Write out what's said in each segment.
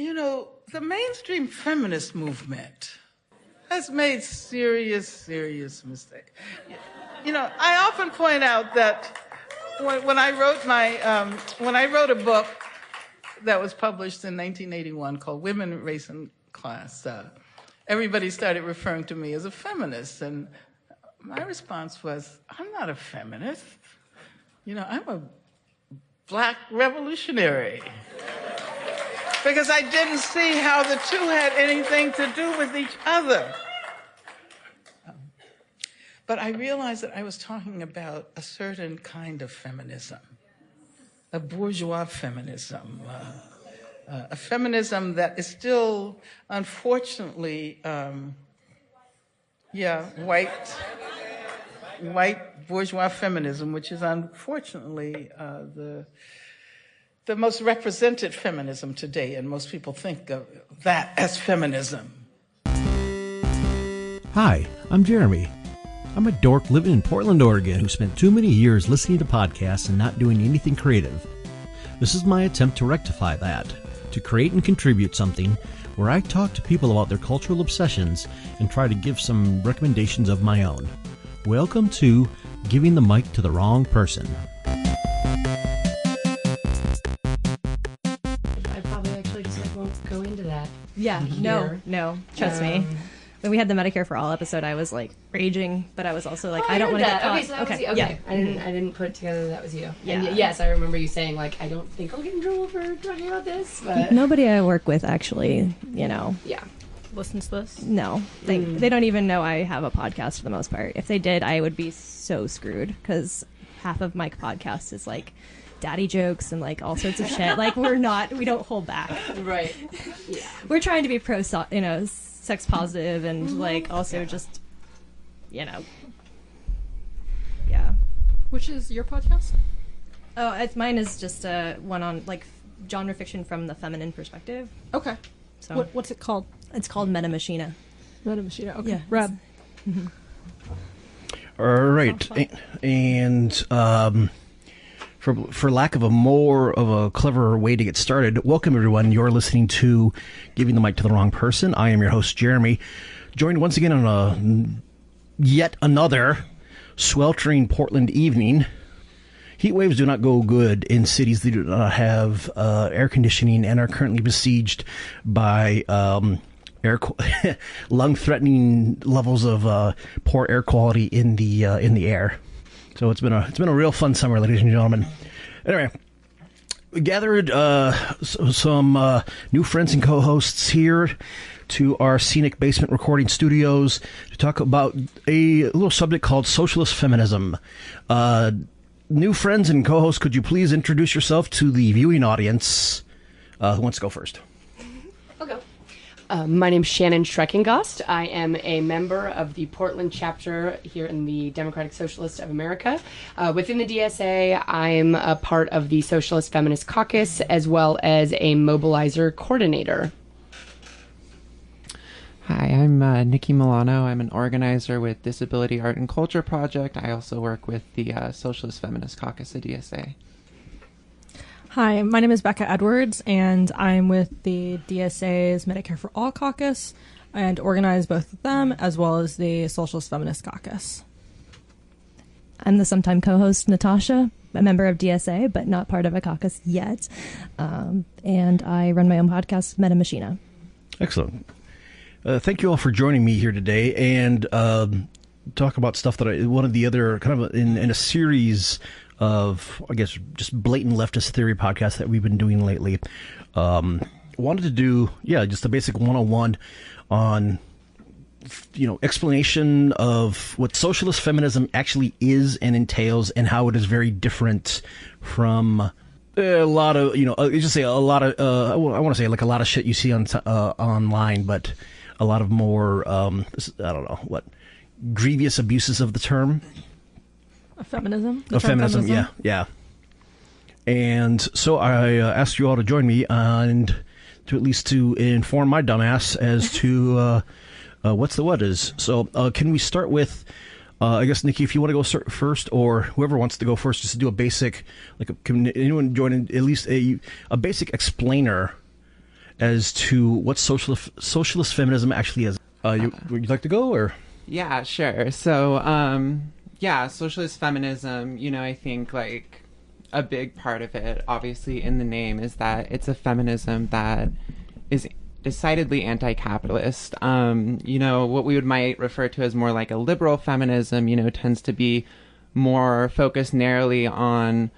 You know, the mainstream feminist movement has made serious mistakes. You know, I often point out that when I wrote a book that was published in 1981 called Women, Race, and Class, everybody started referring to me as a feminist, and my response was, I'm not a feminist. You know, I'm a black revolutionary. Because I didn't see how the two had anything to do with each other. But I realized that I was talking about a certain kind of feminism, a bourgeois feminism, a feminism that is still, unfortunately, white bourgeois feminism, which is unfortunately the most represented feminism today, and most people think of that as feminism. Hi, I'm Jeremy. I'm a dork living in Portland, Oregon, who spent too many years listening to podcasts and not doing anything creative. This is my attempt to rectify that, to create and contribute something where I talk to people about their cultural obsessions and try to give some recommendations of my own. Welcome to Giving the Mic to the Wrong Person. I probably actually just won't go into that. Yeah, no, trust me. When we had the Medicare for All episode, I was like raging, but I was also like, I don't want to get caught. Okay, so that was you. Okay. Yeah. I didn't put it together that was you. Yeah. And yes, I remember you saying like, I don't think I'll get in trouble for talking about this. But Nobody I work with actually, yeah, listens to this. No, they don't even know I have a podcast for the most part. If they did, I would be so screwed because half of my podcast is like daddy jokes and like all sorts of shit. Like we don't hold back. Right. Yeah. We're trying to be pro, sex positive and like also just, yeah. Which is your podcast? Oh, mine is just one on like genre fiction from the feminine perspective. Okay. So what's it called? It's called Meta Machina. Meta Machina. Okay. Yeah. Rad. All right. And for lack of a more of a clever way to get started, welcome everyone. You're listening to Giving the Mic to the Wrong Person. I am your host, Jeremy, joined once again on yet another sweltering Portland evening. Heat waves do not go good in cities that do not have air conditioning and are currently besieged by lung-threatening levels of poor air quality in the air. So it's been a real fun summer, ladies and gentlemen. Anyway, we gathered some new friends and co-hosts here to our scenic basement recording studios to talk about a little subject called Socialist Feminism. New friends and co-hosts, could you please introduce yourself to the viewing audience? Who wants to go first? I'll go. My name's Shannon Becca. I am a member of the Portland chapter here in the Democratic Socialist of America. Within the DSA, I'm a part of the Socialist Feminist Caucus as well as a mobilizer coordinator. Hi, I'm Nykki Milano. I'm an organizer with Disability Art and Culture Project. I also work with the Socialist Feminist Caucus at DSA. Hi, my name is Becca Edwards, and I'm with the DSA's Medicare for All Caucus and organize both of them as well as the Socialist Feminist Caucus. I'm the sometime co-host, Natasha, a member of DSA, but not part of a caucus yet. And I run my own podcast, Meta Machina. Excellent. Thank you all for joining me here today and talk about stuff that one of the other kind of in a series of, I guess, just blatant leftist theory podcasts that we've been doing lately. Wanted to do, just a basic 101 on, explanation of what socialist feminism actually is and entails and how it is very different from a lot of, just say a lot of, I want to say like a lot of shit you see on online, but a lot of more, I don't know, grievous abuses of the term. Feminism? Feminism, yeah. And so I asked you all to join me and to at least to inform my dumbass as to what's the what is. So can we start with, I guess, Nykki, if you want to go first, or whoever wants to go first, just to do a basic, can anyone join in at least a basic explainer as to what socialist feminism actually is. Would you like to go, or? Yeah, sure. So, socialist feminism, I think like a big part of it, obviously in the name, is that it's a feminism that is decidedly anti-capitalist. What we might refer to as more like a liberal feminism, tends to be more focused narrowly on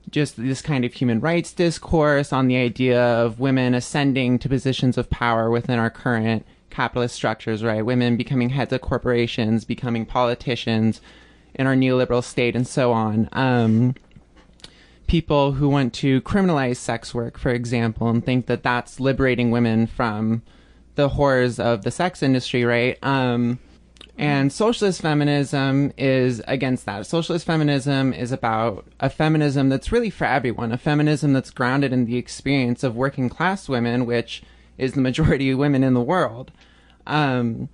just this kind of human rights discourse, on the idea of women ascending to positions of power within our current capitalist structures, right? Women becoming heads of corporations, becoming politicians in our neoliberal state, and so on. People who want to criminalize sex work, for example, and think that that's liberating women from the horrors of the sex industry, right? And socialist feminism is against that. Socialist feminism is about a feminism that's really for everyone, a feminism that's grounded in the experience of working class women, which is the majority of women in the world. And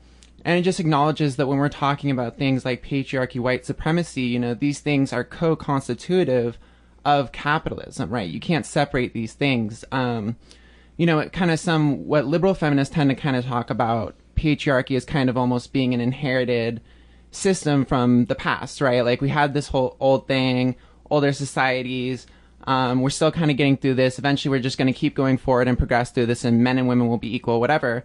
it just acknowledges that when we're talking about things like patriarchy, white supremacy, these things are co-constitutive of capitalism, right? You can't separate these things. What liberal feminists tend to kind of talk about patriarchy as kind of almost being an inherited system from the past, right? Like we had this whole old thing, older societies. We're still kind of getting through this. Eventually, we're just going to keep going forward and progress through this, and men and women will be equal, whatever.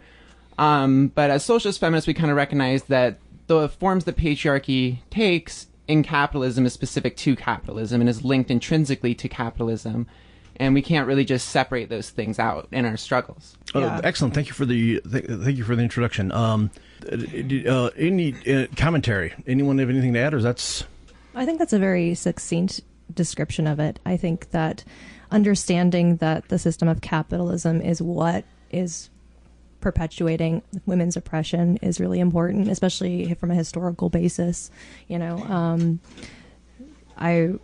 But as socialist feminists, we kind of recognize that the forms that patriarchy takes in capitalism is specific to capitalism and is linked intrinsically to capitalism. And we can't really just separate those things out in our struggles. Excellent. Thank you for the introduction. Any commentary? Anyone have anything to add, or that's? I think that's a very succinct description of it. I think that understanding that the system of capitalism is what is perpetuating women's oppression is really important, especially from a historical basis.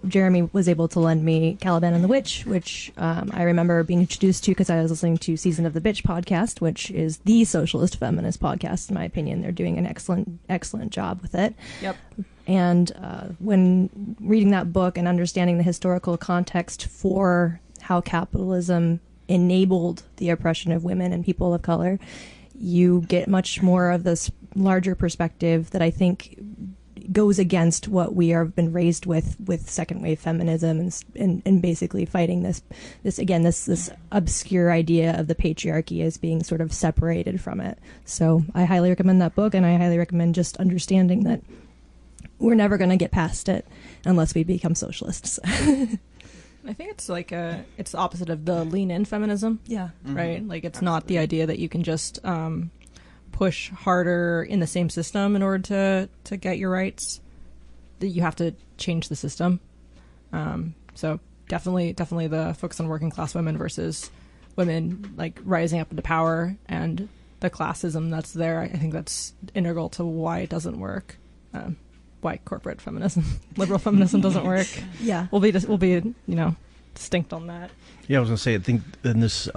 Jeremy was able to lend me Caliban and the Witch, which I remember being introduced to because I was listening to Season of the Bitch podcast, which is the socialist feminist podcast, in my opinion. They're doing an excellent job with it. Yep. And when reading that book and understanding the historical context for how capitalism enabled the oppression of women and people of color, you get much more of this larger perspective that I think goes against what we have been raised with second wave feminism and basically fighting this obscure idea of the patriarchy as being sort of separated from it. So I highly recommend that book, and I highly recommend just understanding that we're never going to get past it unless we become socialists. I think it's like it's the opposite of the lean in feminism. Yeah. Right? Like it's not the idea that you can just push harder in the same system in order to get your rights. That you have to change the system. So definitely the focus on working class women versus women like rising up into power and the classism that's there. I think that's integral to why it doesn't work. Why corporate feminism, liberal feminism doesn't work. Yeah, we'll be distinct on that. Yeah, I was going to say, I think in this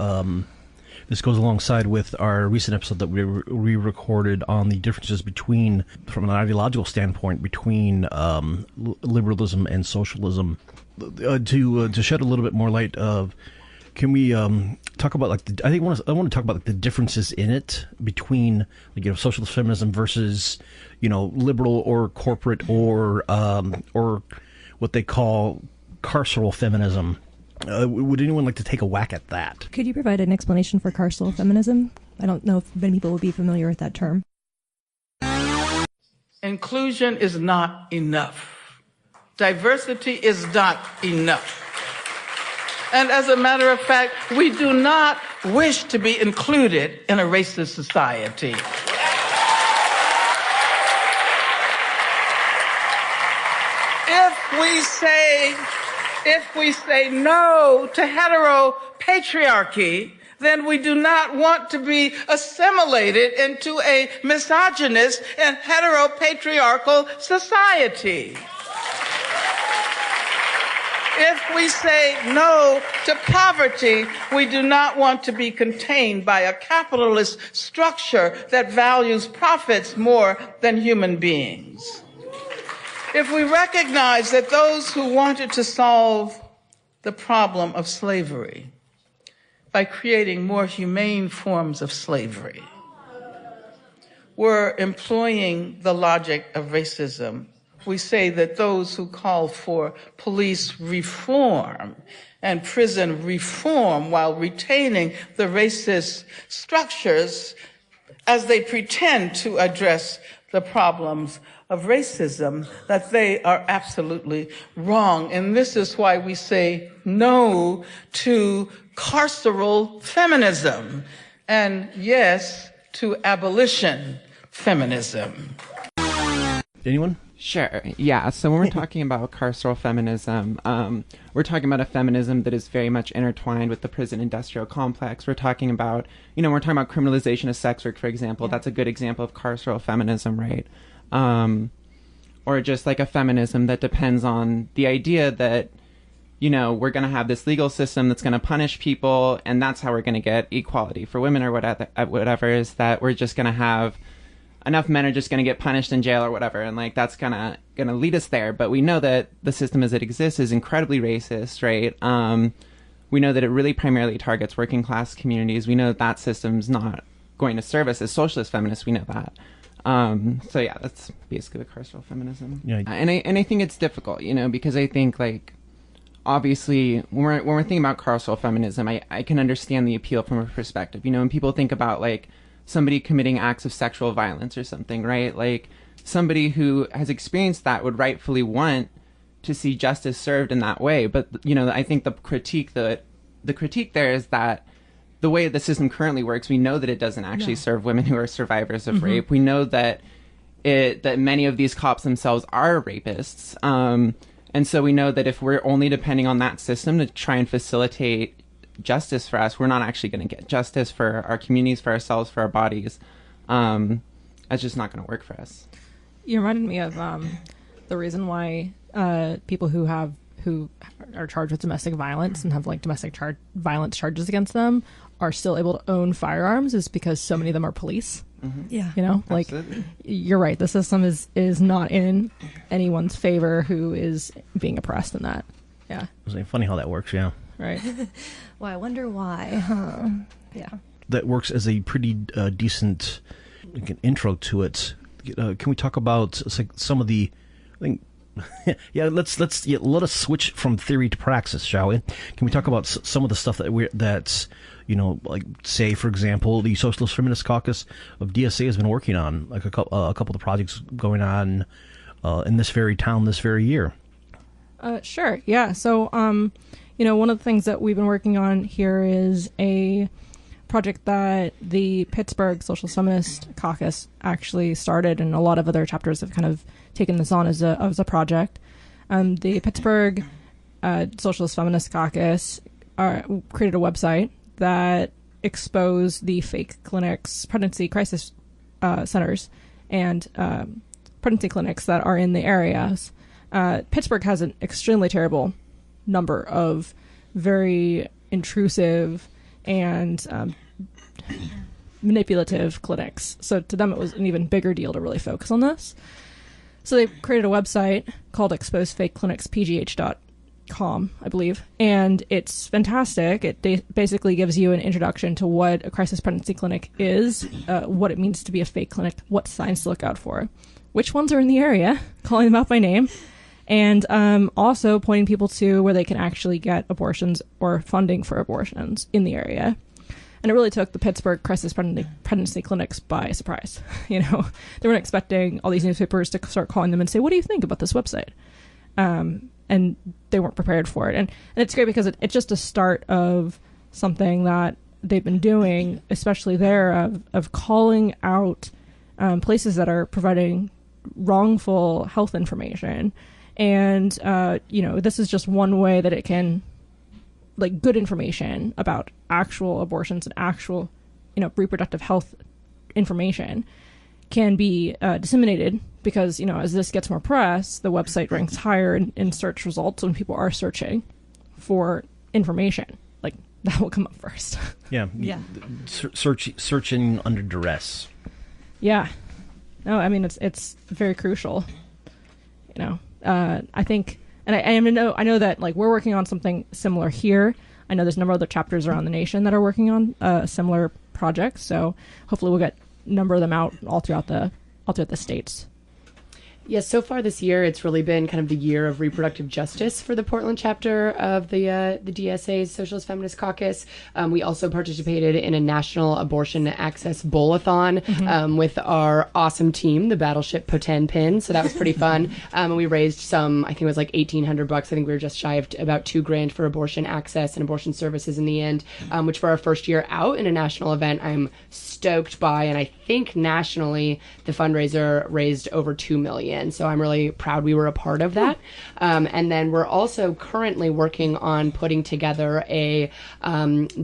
this goes alongside with our recent episode that we recorded on the differences between, from an ideological standpoint, between liberalism and socialism. To shed a little bit more light of, can we talk about I want to talk about the differences in it between socialist feminism versus liberal or corporate or what they call carceral feminism. Would anyone like to take a whack at that? Could you provide an explanation for carceral feminism? I don't know if many people would be familiar with that term. Inclusion is not enough. Diversity is not enough. And as a matter of fact, we do not wish to be included in a racist society. If we say no to heteropatriarchy, then we do not want to be assimilated into a misogynist and heteropatriarchal society. If we say no to poverty, we do not want to be contained by a capitalist structure that values profits more than human beings. If we recognize that those who wanted to solve the problem of slavery by creating more humane forms of slavery. We're employing the logic of racism. We say that those who call for police reform and prison reform while retaining the racist structures as they pretend to address the problems of racism, that they are absolutely wrong. And this is why we say no to carceral feminism and yes to abolition feminism. Anyone? Sure. Yeah. So when we're talking about carceral feminism, we're talking about a feminism that is very much intertwined with the prison industrial complex. We're talking about, we're talking about criminalization of sex work, for example. That's a good example of carceral feminism, right? Or just like a feminism that depends on the idea that, we're going to have this legal system that's going to punish people, and that's how we're going to get equality for women or whatever, is that we're just going to have enough men are just going to get punished in jail or whatever, and like that's gonna lead us there. But we know that the system as it exists is incredibly racist, right? We know that it really primarily targets working class communities. We know that system's not going to serve us as socialist feminists. We know that. So yeah, that's basically the carceral feminism. Yeah. And I think it's difficult, because I think like obviously when we're thinking about carceral feminism, I can understand the appeal from a perspective. When people think about like somebody committing acts of sexual violence or something, right? Like somebody who has experienced that would rightfully want to see justice served in that way. But, I think the critique there is that the way the system currently works, we know that it doesn't actually serve women who are survivors of rape. We know that that many of these cops themselves are rapists. And so we know that if we're only depending on that system to try and facilitate justice for us, we're not actually going to get justice for our communities, for ourselves, for our bodies. That's just not going to work for us. You reminded me of the reason why people who are charged with domestic violence and have like domestic violence charges against them are still able to own firearms is because so many of them are police. Mm-hmm. Yeah, like absolutely. You're right. The system is not in anyone's favor who is being oppressed in that. Yeah, it's funny how that works. Yeah. Right. Well, I wonder why, huh? Yeah. That works as a pretty decent intro to it. Can we talk about some of the? I think, let us switch from theory to praxis, shall we? Can we talk about some of the stuff that's like say for example the Socialist Feminist Caucus of DSA has been working on, like a couple of the projects going on in this very town this very year. Sure. Yeah. So one of the things that we've been working on here is a project that the Pittsburgh Socialist Feminist Caucus actually started, and a lot of other chapters have kind of taken this on as a project. The Pittsburgh Socialist Feminist Caucus created a website that exposed the fake clinics, pregnancy crisis centers, and pregnancy clinics that are in the areas. Pittsburgh has an extremely terrible number of very intrusive and manipulative clinics. So to them, it was an even bigger deal to really focus on this. So they created a website called exposefakeclinicspgh.com, I believe. And it's fantastic. It basically gives you an introduction to what a crisis pregnancy clinic is, what it means to be a fake clinic, what signs to look out for, which ones are in the area, calling them out by name, and also pointing people to where they can actually get abortions or funding for abortions in the area. And it really took the Pittsburgh crisis pregnancy clinics by surprise. They weren't expecting all these newspapers to start calling them and say, "What do you think about this website?" And they weren't prepared for it. And it's great because it's just a start of something that they've been doing, especially there, of calling out places that are providing wrongful health information. And, this is just one way that it can, like, good information about actual abortions and actual, reproductive health information can be disseminated because, as this gets more press, the website ranks higher in search results when people are searching for information. Like, that will come up first. Yeah. Searching under duress. Yeah. No, I mean, it's very crucial, I think, and I know that like we're working on something similar here. I know there's a number of other chapters around the nation that are working on similar projects. So hopefully we'll get a number of them out all throughout the states. Yes, so far this year, it's really been kind of the year of reproductive justice for the Portland chapter of the DSA's Socialist Feminist Caucus. We also participated in a national abortion access bowl-a-thon with our awesome team, the Battleship Potemkin. So that was pretty fun. And we raised some, I think it was like $1,800. I think we were just shy of about $2,000 for abortion access and abortion services in the end, which for our first year out in a national event, I'm stoked by. And I think nationally, the fundraiser raised over $2 million. So I'm really proud we were a part of that. And then we're also currently working on putting together a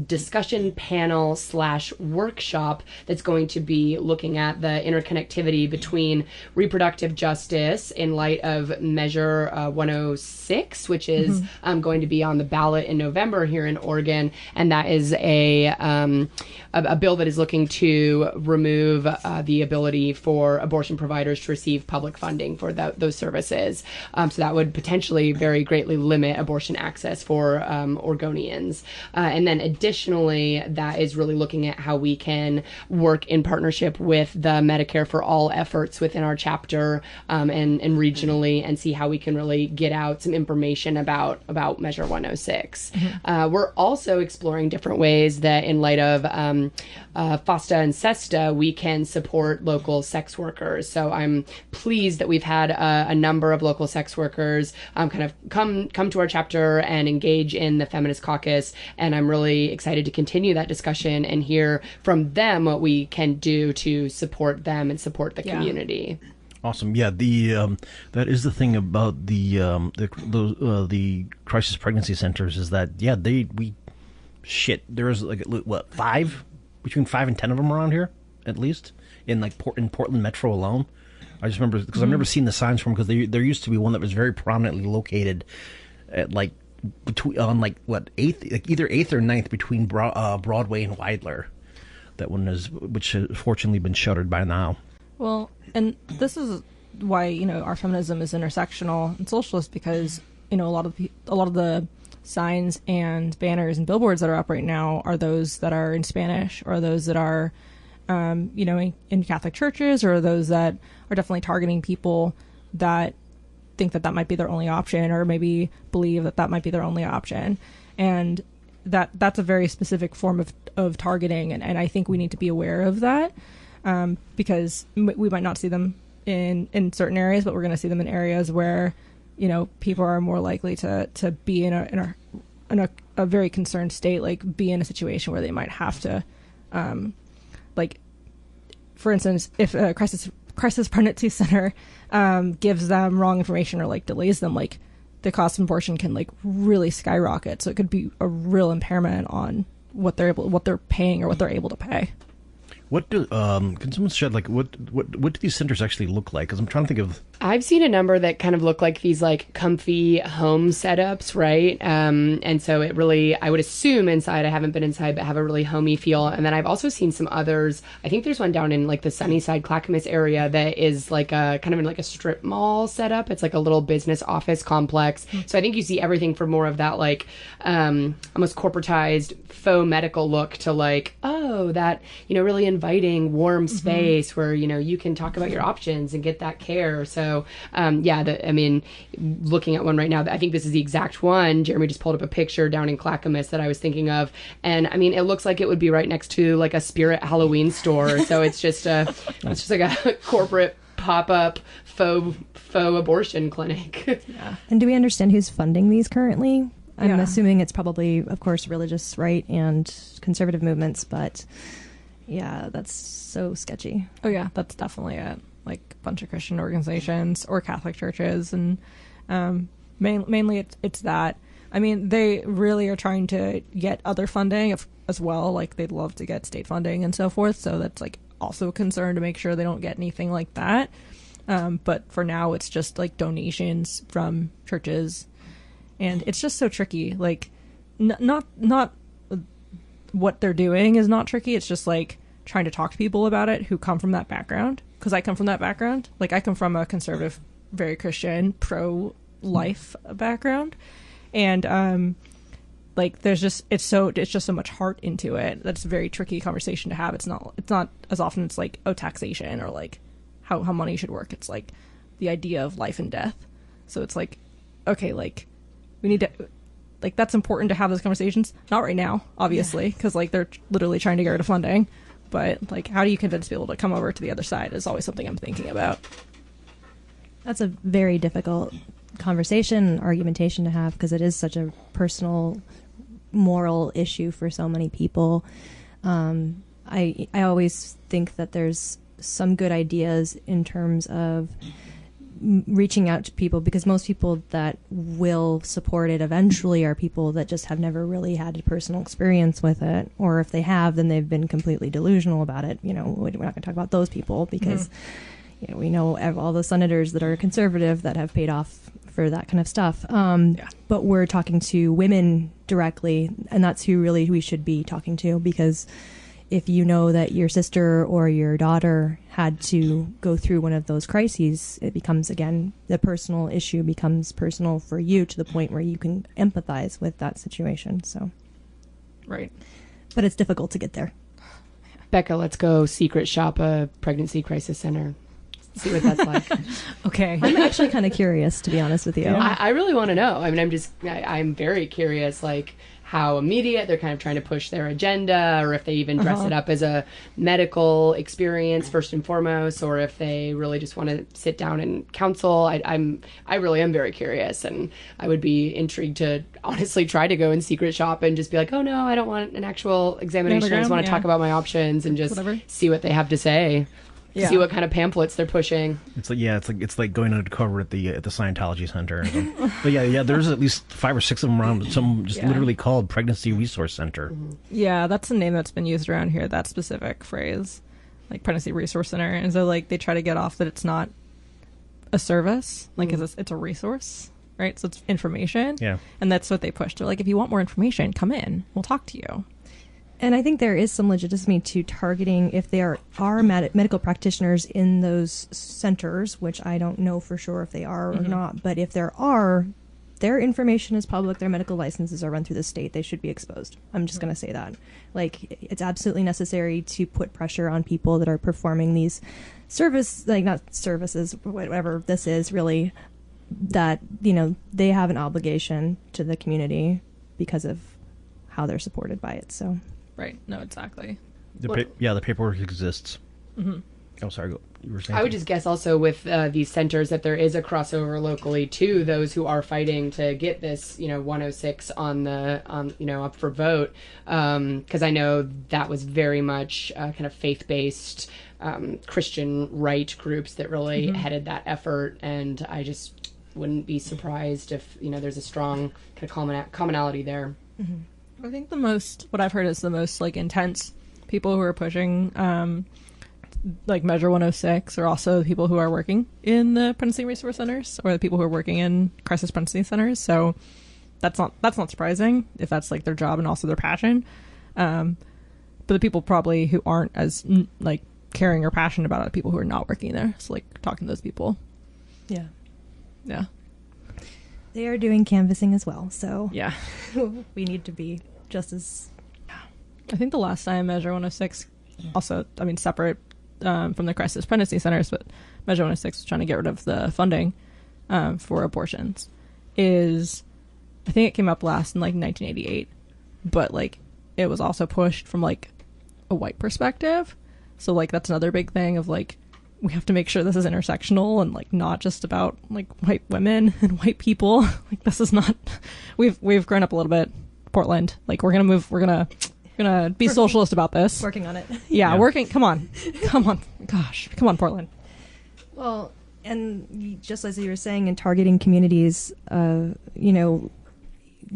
discussion panel / workshop that's going to be looking at the interconnectivity between reproductive justice in light of Measure 106, which is going to be on the ballot in November here in Oregon. And that is a bill that is looking to remove the ability for abortion providers to receive public funding for those services. So that would potentially very greatly limit abortion access for Oregonians. And then additionally, that is really looking at how we can work in partnership with the Medicare for All efforts within our chapter and regionally, and see how we can really get out some information about Measure 106. We're also exploring different ways that in light of FOSTA and SESTA, we can support local sex workers. So I'm pleased that we've had a number of local sex workers kind of come to our chapter and engage in the Feminist Caucus. And I'm really excited to continue that discussion and hear from them what we can do to support them and support the community. Awesome. Yeah, that is the thing about the crisis pregnancy centers is that there's like what, between 5 and 10 of them around here at least in Portland Metro alone. I just remember because I've never seen the signs for them, because there used to be one that was very prominently located at either 8th or 9th between Broadway and Weidler. That one which has fortunately been shuttered by now. Well, and this is why our feminism is intersectional and socialist, because a lot of the signs and banners and billboards that are up right now are those that are in Spanish, or those that are in Catholic churches, or those that are definitely targeting people that think that might be their only option, or maybe believe that might be their only option. And that's a very specific form of targeting. And I think we need to be aware of that, because we might not see them in certain areas, but we're going to see them in areas where, people are more likely to be in a very concerned state, like be in a situation where they might have to, for instance, if a crisis pregnancy center gives them wrong information or delays them, the cost of abortion can really skyrocket. So it could be a real impairment on what they're paying or what they're able to pay. What do can someone shed what do these centers actually look like? Because I'm trying to think of. I've seen a number that kind of look like these comfy home setups, right? And so it really, I would assume inside, I haven't been inside, but have a really homey feel. And then I've also seen some others. I think there's one down in the Sunnyside Clackamas area that is a kind of in a strip mall setup. It's a little business office complex. So I think you see everything from more of that almost corporatized faux medical look to that really inviting warm space where you can talk about your options and get that care. So looking at one right now, I think this is the exact one. Jeremy just pulled up a picture down in Clackamas that I was thinking of, and it looks like it would be right next to a Spirit Halloween store. So it's just a corporate pop-up faux abortion clinic. Yeah. And do we understand who's funding these currently? I'm assuming it's probably, of course, religious right and conservative movements, but yeah, that's so sketchy. Oh yeah, that's definitely it. A bunch of Christian organizations or Catholic churches, and mainly it's that. They really are trying to get other funding as well. They'd love to get state funding and so forth. So that's also a concern to make sure they don't get anything like that. But for now, it's just donations from churches, and it's just so tricky. Not what they're doing is not tricky. It's just trying to talk to people about it who come from that background. Because I come from that background. I come from a conservative, very Christian, pro-life background. And like there's just it's just so much heart into it. That's a very tricky conversation to have. It's not as often it's like, oh, taxation or like how money should work. It's like the idea of life and death. So it's like, okay, like we need to, like, that's important to have those conversations. Not right now, obviously, because like they're literally trying to get rid of funding. But like, how do you convince people to come over to the other side is always something I'm thinking about. That's a very difficult conversation, argumentation to have, because it is such a personal, moral issue for so many people. I always think that there's some good ideas in terms of reaching out to people, because most people that will support it eventually are people that just have never really had a personal experience with it, or if they have, then they've been completely delusional about it. You know, we're not going to talk about those people because you know, we know all the senators that are conservative that have paid off for that kind of stuff. But we're talking to women directly, and that's who really we should be talking to, because if you know that your sister or your daughter had to go through one of those crises, it becomes, again, the personal issue becomes personal for you to the point where you can empathize with that situation. So, right. But it's difficult to get there. Becca, let's go secret shop a pregnancy crisis center. See what that's like. Okay. I'm actually kind of curious, to be honest with you. Yeah. I really want to know. I mean, I'm very curious, like, how immediate they're kind of trying to push their agenda, or if they even dress it up as a medical experience first and foremost, or if they really just want to sit down and counsel. I really am very curious, and I would be intrigued to honestly try to go and secret shop and just be like, oh no, I don't want an actual examination. I just want to talk about my options and just see what they have to say. Yeah. See what kind of pamphlets they're pushing. It's like going undercover at the Scientology Center. But yeah, there's at least 5 or 6 of them around. Some just literally called Pregnancy Resource Center. Mm-hmm. Yeah, that's the name that's been used around here. That specific phrase, like Pregnancy Resource Center, and so like they try to get off that it's not a service, like it's a resource, right? So it's information. Yeah, and that's what they push. They're like, if you want more information, come in. We'll talk to you. And I think there is some legitimacy to targeting if there are medical practitioners in those centers, which I don't know for sure if they are or not. But if there are, their information is public, their medical licenses are run through the state. They should be exposed. I'm just going to say that. Like, it's absolutely necessary to put pressure on people that are performing these not services, whatever this is really, that, you know, they have an obligation to the community because of how they're supported by it. So. Right. No, exactly. The paperwork exists. Mm-hmm. Oh, sorry. You were saying. I would just guess also with these centers that there is a crossover locally to those who are fighting to get this, 106 on up for vote, because I know that was very much kind of faith-based Christian right groups that really headed that effort, and I just wouldn't be surprised if there's a strong kind of commonality there. Mm-hmm. I think what I've heard is the most like intense people who are pushing like Measure 106 are also the people who are working in the pregnancy resource centers, or the people who are working in crisis pregnancy centers. So that's not surprising if that's like their job and also their passion. But the people probably who aren't as like caring or passionate about it are people who are not working there. So like talking to those people. Yeah. They are doing canvassing as well, so yeah, we need to be just as. I think the last time Measure 106, also, I mean, separate from the crisis pregnancy centers, but Measure 106 was trying to get rid of the funding for abortions. I think it came up last in like 1988, but like it was also pushed from like a white perspective. So like that's another big thing of like, we have to make sure this is intersectional and like not just about like white women and white people. Like this is not. We've grown up a little bit, Portland. Like we're gonna be socialist about this. Working on it. Yeah, working. Come on, gosh, come on, Portland. Well, and just as you were saying, in targeting communities,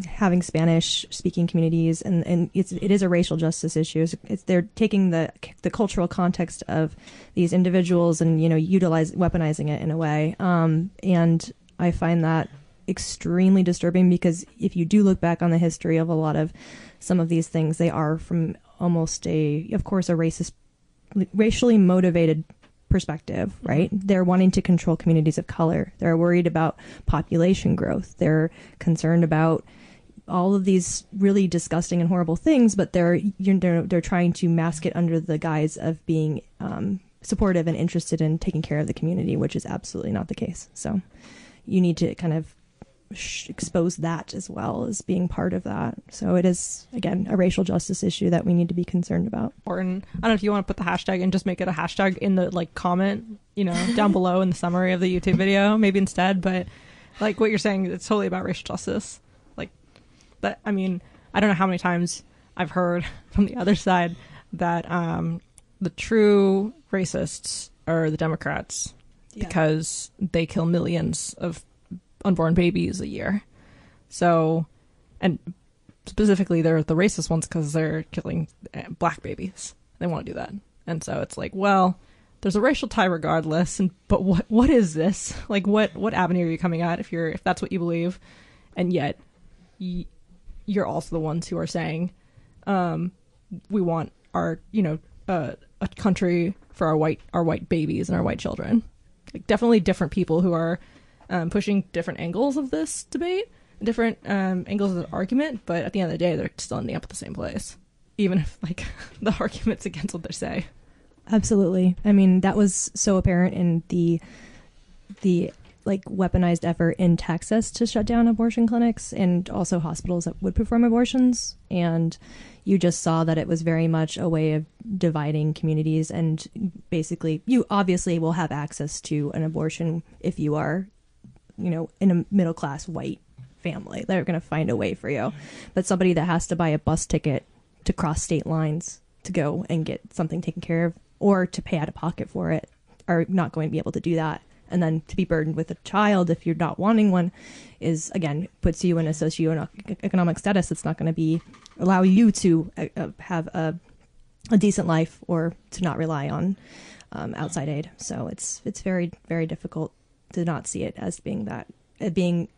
having Spanish-speaking communities, and it is a racial justice issue. They're taking the cultural context of these individuals and weaponizing it in a way. And I find that extremely disturbing, because if you do look back on the history of a lot of some of these things, they are from almost a racially motivated perspective, right? They're wanting to control communities of color. They're worried about population growth. They're concerned about all of these really disgusting and horrible things, but they're trying to mask it under the guise of being supportive and interested in taking care of the community, which is absolutely not the case. So you need to kind of expose that as well as being part of that. So it is, again, a racial justice issue that we need to be concerned about. Or I don't know if you want to put the hashtag and just make it a hashtag in the like comment, down below in the summary of the YouTube video, maybe instead. But like what you're saying, it's totally about racial justice. Like that. I mean, I don't know how many times I've heard from the other side that the true racists are the Democrats because they kill millions of unborn babies a year. So, and specifically they're the racist ones because they're killing black babies. They want to do that. And so it's like, well, there's a racial tie regardless, but what is this? Like what avenue are you coming at if that's what you believe? And yet you're also the ones who are saying we want our a country for our white babies and our white children. Like definitely different people who are pushing different angles of this debate, different angles of the argument, but at the end of the day, they're still ending up at the same place, even if like the argument's against what they say. Absolutely. I mean, that was so apparent in the like weaponized effort in Texas to shut down abortion clinics and also hospitals that would perform abortions. And you just saw that it was very much a way of dividing communities. And basically, you obviously will have access to an abortion if you are, in a middle-class white family. They're going to find a way for you. But somebody that has to buy a bus ticket to cross state lines to go and get something taken care of or to pay out of pocket for it are not going to be able to do that. And then to be burdened with a child if you're not wanting one is, again, puts you in a socioeconomic status that's not going to allow you to have a decent life or to not rely on outside aid. So it's very, very difficult to not see it as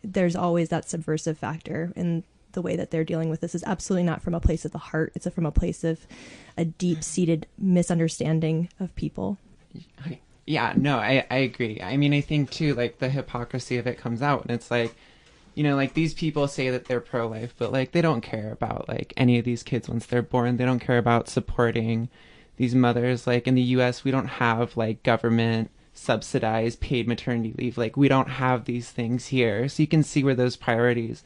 there's always that subversive factor in the way that they're dealing with this. Is absolutely not from a place of the heart. It's from a place of a deep-seated misunderstanding of people. Yeah, no, I agree. I mean, I think too, like the hypocrisy of it comes out, and it's like, like these people say that they're pro-life, but like they don't care about like any of these kids once they're born. They don't care about supporting these mothers. Like in the U.S., we don't have like government subsidized paid maternity leave. Like we don't have these things here, so you can see where those priorities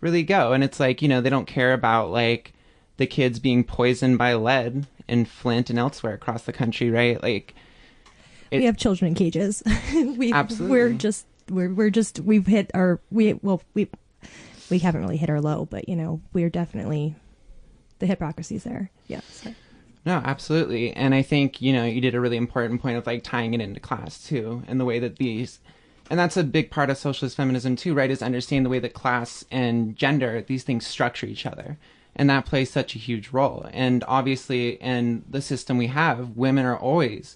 really go. And it's like, they don't care about like the kids being poisoned by lead in Flint and elsewhere across the country, right? Like we have children in cages. Absolutely. We've hit we haven't really hit our low, but we're definitely, the hypocrisy's there. Yeah. So. No, absolutely. And I think, you did a really important point of like tying it into class too, and the way that and that's a big part of socialist feminism too, right? Is understanding the way that class and gender, these things structure each other. And that plays such a huge role. And obviously in the system we have, women are always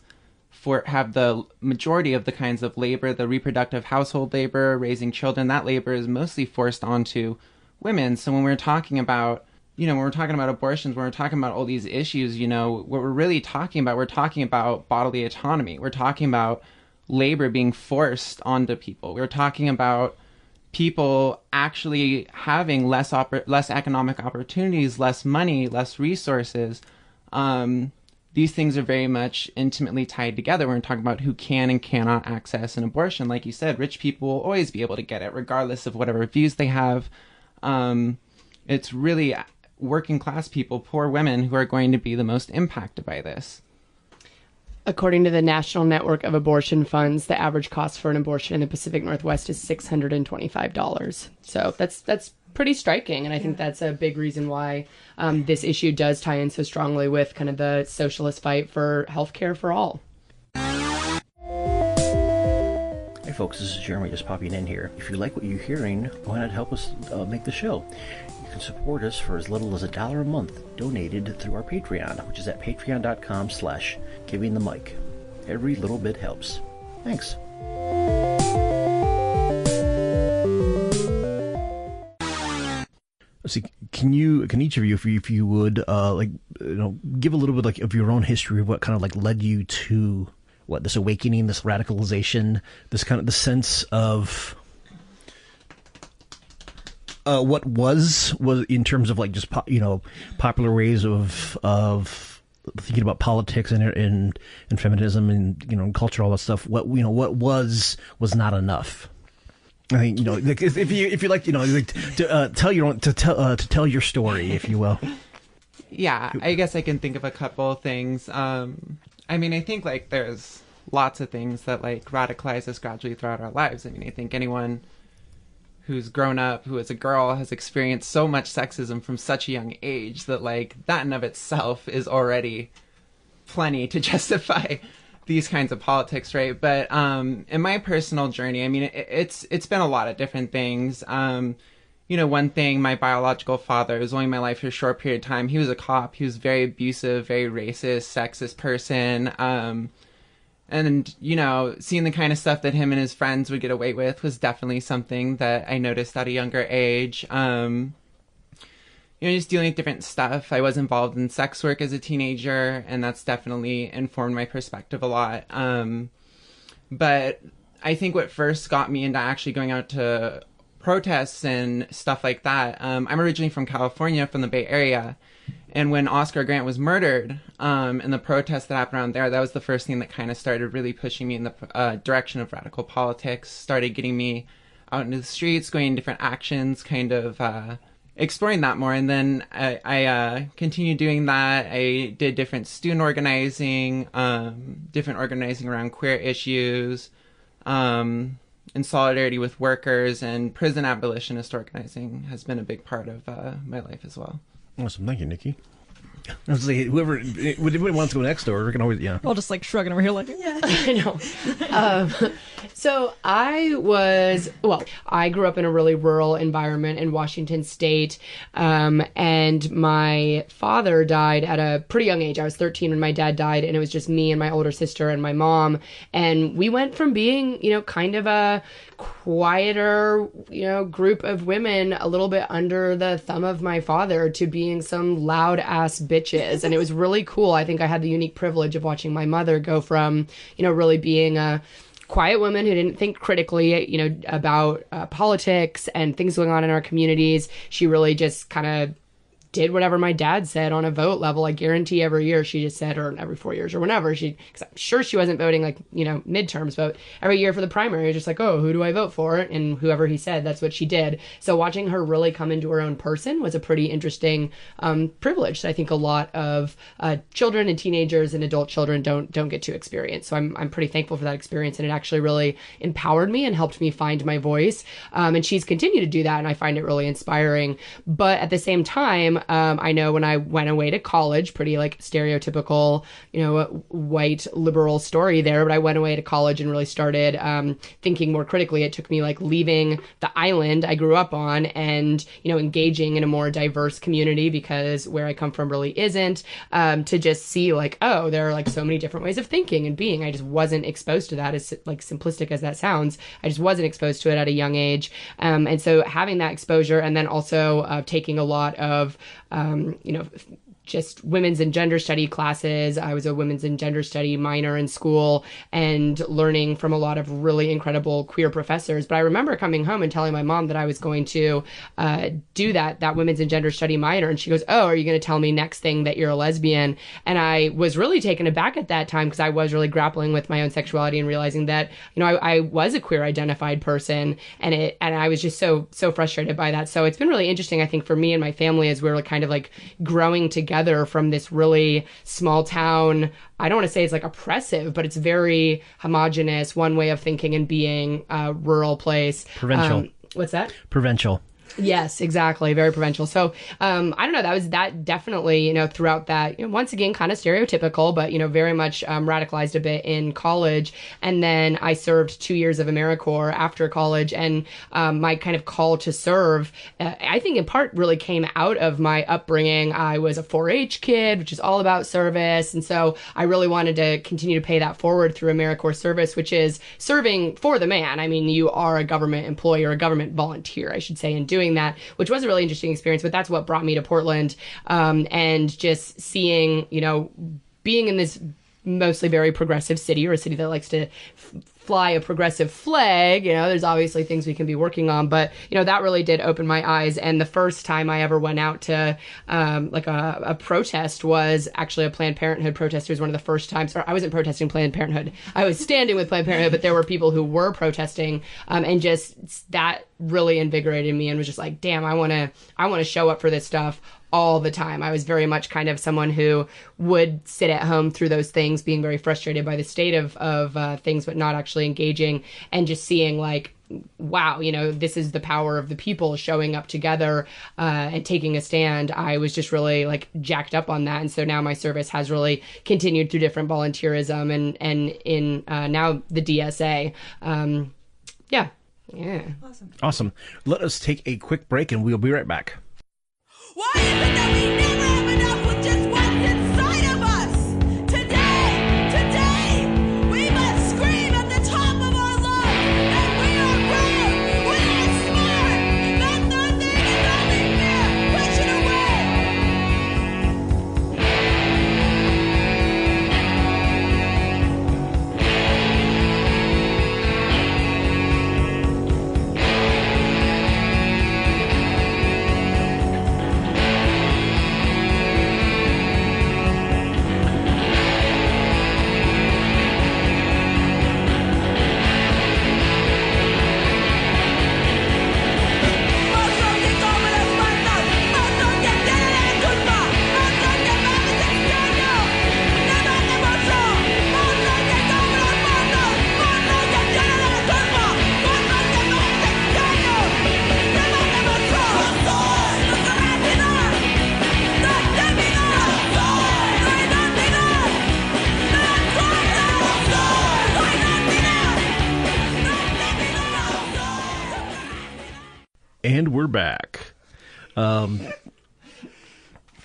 have the majority of the kinds of labor, the reproductive household labor, raising children. That labor is mostly forced onto women. So when we're talking about when we're talking about abortions, when we're talking about all these issues, what we're really talking about, we're talking about bodily autonomy. We're talking about labor being forced onto people. We're talking about people actually having less economic opportunities, less money, less resources. These things are very much intimately tied together. We're talking about who can and cannot access an abortion. Like you said, rich people will always be able to get it, regardless of whatever views they have. It's really working class people, poor women, who are going to be the most impacted by this. According to the National Network of Abortion Funds, the average cost for an abortion in the Pacific Northwest is $625. So that's pretty striking, and I think that's a big reason why this issue does tie in so strongly with kind of the socialist fight for healthcare for all. Hey folks, this is Jeremy just popping in here. If you like what you're hearing, why not help us make the show? You can support us for as little as $1 a month, donated through our Patreon, which is at patreon.com/givingthemic. Every little bit helps. Thanks. See, can each of you, if you would, give a little bit of your own history of what kind of led you to this awakening, this radicalization, this kind of the sense of what was in terms of like just popular ways of thinking about politics and feminism and culture, all that stuff. What was not enough. I think like if you like to tell your story, if you will. Yeah, I guess I can think of a couple things. I mean, I think like there's lots of things that like radicalize us gradually throughout our lives. I mean, I think anyone who's grown up, who is a girl, has experienced so much sexism from such a young age that like that in of itself is already plenty to justify these kinds of politics, right? But in my personal journey, I mean, it's been a lot of different things. One thing, my biological father was only in my life for a short period of time. He was a cop. He was very abusive, very racist, sexist person. And, seeing the kind of stuff that him and his friends would get away with was definitely something that I noticed at a younger age. Just dealing with different stuff. I was involved in sex work as a teenager, and that's definitely informed my perspective a lot. But I think what first got me into actually going out to protests and stuff like that, I'm originally from California, from the Bay Area. And when Oscar Grant was murdered, and the protests that happened around there, that was the first thing that kind of started really pushing me in the direction of radical politics, started getting me out into the streets, going in different actions, kind of exploring that more. And then I continued doing that. I did different student organizing, different organizing around queer issues, in solidarity with workers, and prison abolitionist organizing has been a big part of my life as well. Awesome. Thank you, Nykki. I was like, whoever wants to go next door, we can always, yeah. We're all just like shrugging over here like, yeah. I know. So I grew up in a really rural environment in Washington State, and my father died at a pretty young age. I was 13 when my dad died, and it was just me and my older sister and my mom. And we went from being, kind of a quieter, group of women a little bit under the thumb of my father to being some loud ass bitches. And it was really cool. I think I had the unique privilege of watching my mother go from, really being a quiet woman who didn't think critically, about politics and things going on in our communities. She really just kind of did whatever my dad said on a vote level. I guarantee every year she just said, or every 4 years or whenever, because I'm sure she wasn't voting like, midterms, but every year for the primary, just like, oh, who do I vote for? And whoever he said, that's what she did. So watching her really come into her own person was a pretty interesting privilege that I think a lot of children and teenagers and adult children don't get to experience. So I'm pretty thankful for that experience, and it actually really empowered me and helped me find my voice. And she's continued to do that, and I find it really inspiring. But at the same time, I know when I went away to college, pretty like stereotypical, white liberal story there, but I went away to college and really started thinking more critically. It took me like leaving the island I grew up on and, engaging in a more diverse community, because where I come from really isn't, to just see like, oh, there are like so many different ways of thinking and being. I just wasn't exposed to that, as like simplistic as that sounds. I just wasn't exposed to it at a young age. And so having that exposure, and then also taking a lot of just women's and gender study classes. I was a women's and gender study minor in school and learning from a lot of really incredible queer professors. But I remember coming home and telling my mom that I was going to do that women's and gender study minor. And she goes, oh, are you going to tell me next thing that you're a lesbian? And I was really taken aback at that time, because I was really grappling with my own sexuality and realizing that, I was a queer identified person, and I was just so frustrated by that. So it's been really interesting, I think, for me and my family, as we're kind of like growing together from this really small town. I don't want to say it's like oppressive, but it's very homogenous, one way of thinking and being, rural place. Provincial. What's that? Provincial. Yes, exactly. Very provincial. So, I don't know, that definitely, throughout that, once again, kind of stereotypical, but, very much radicalized a bit in college. And then I served 2 years of AmeriCorps after college. And my kind of call to serve, I think in part really came out of my upbringing. I was a 4-H kid, which is all about service. And so I really wanted to continue to pay that forward through AmeriCorps service, which is serving for the man. I mean, you are a government employee, or a government volunteer, I should say, in doing that, which was a really interesting experience. But that's what brought me to Portland, and just seeing, being in this mostly very progressive city, or a city that likes to fly a progressive flag. There's obviously things we can be working on, but that really did open my eyes. And the first time I ever went out to like a protest was actually a Planned Parenthood protest. It was one of the first times, or I wasn't protesting Planned Parenthood, I was standing with Planned Parenthood, but there were people who were protesting, and just that really invigorated me and was just like, damn, I want to show up for this stuff all the time. I was very much kind of someone who would sit at home through those things, being very frustrated by the state of things, but not actually engaging, and just seeing like, wow, this is the power of the people showing up together and taking a stand. I was just really like jacked up on that. And so now my service has really continued through different volunteerism and in now the DSA. Yeah. Awesome. Let us take a quick break and we'll be right back. Why is it that we never have enough with just what's inside of us? Today, we must scream at the top of our lungs that we are brave, we are smart, that nothing is only fear. Push it And we're back.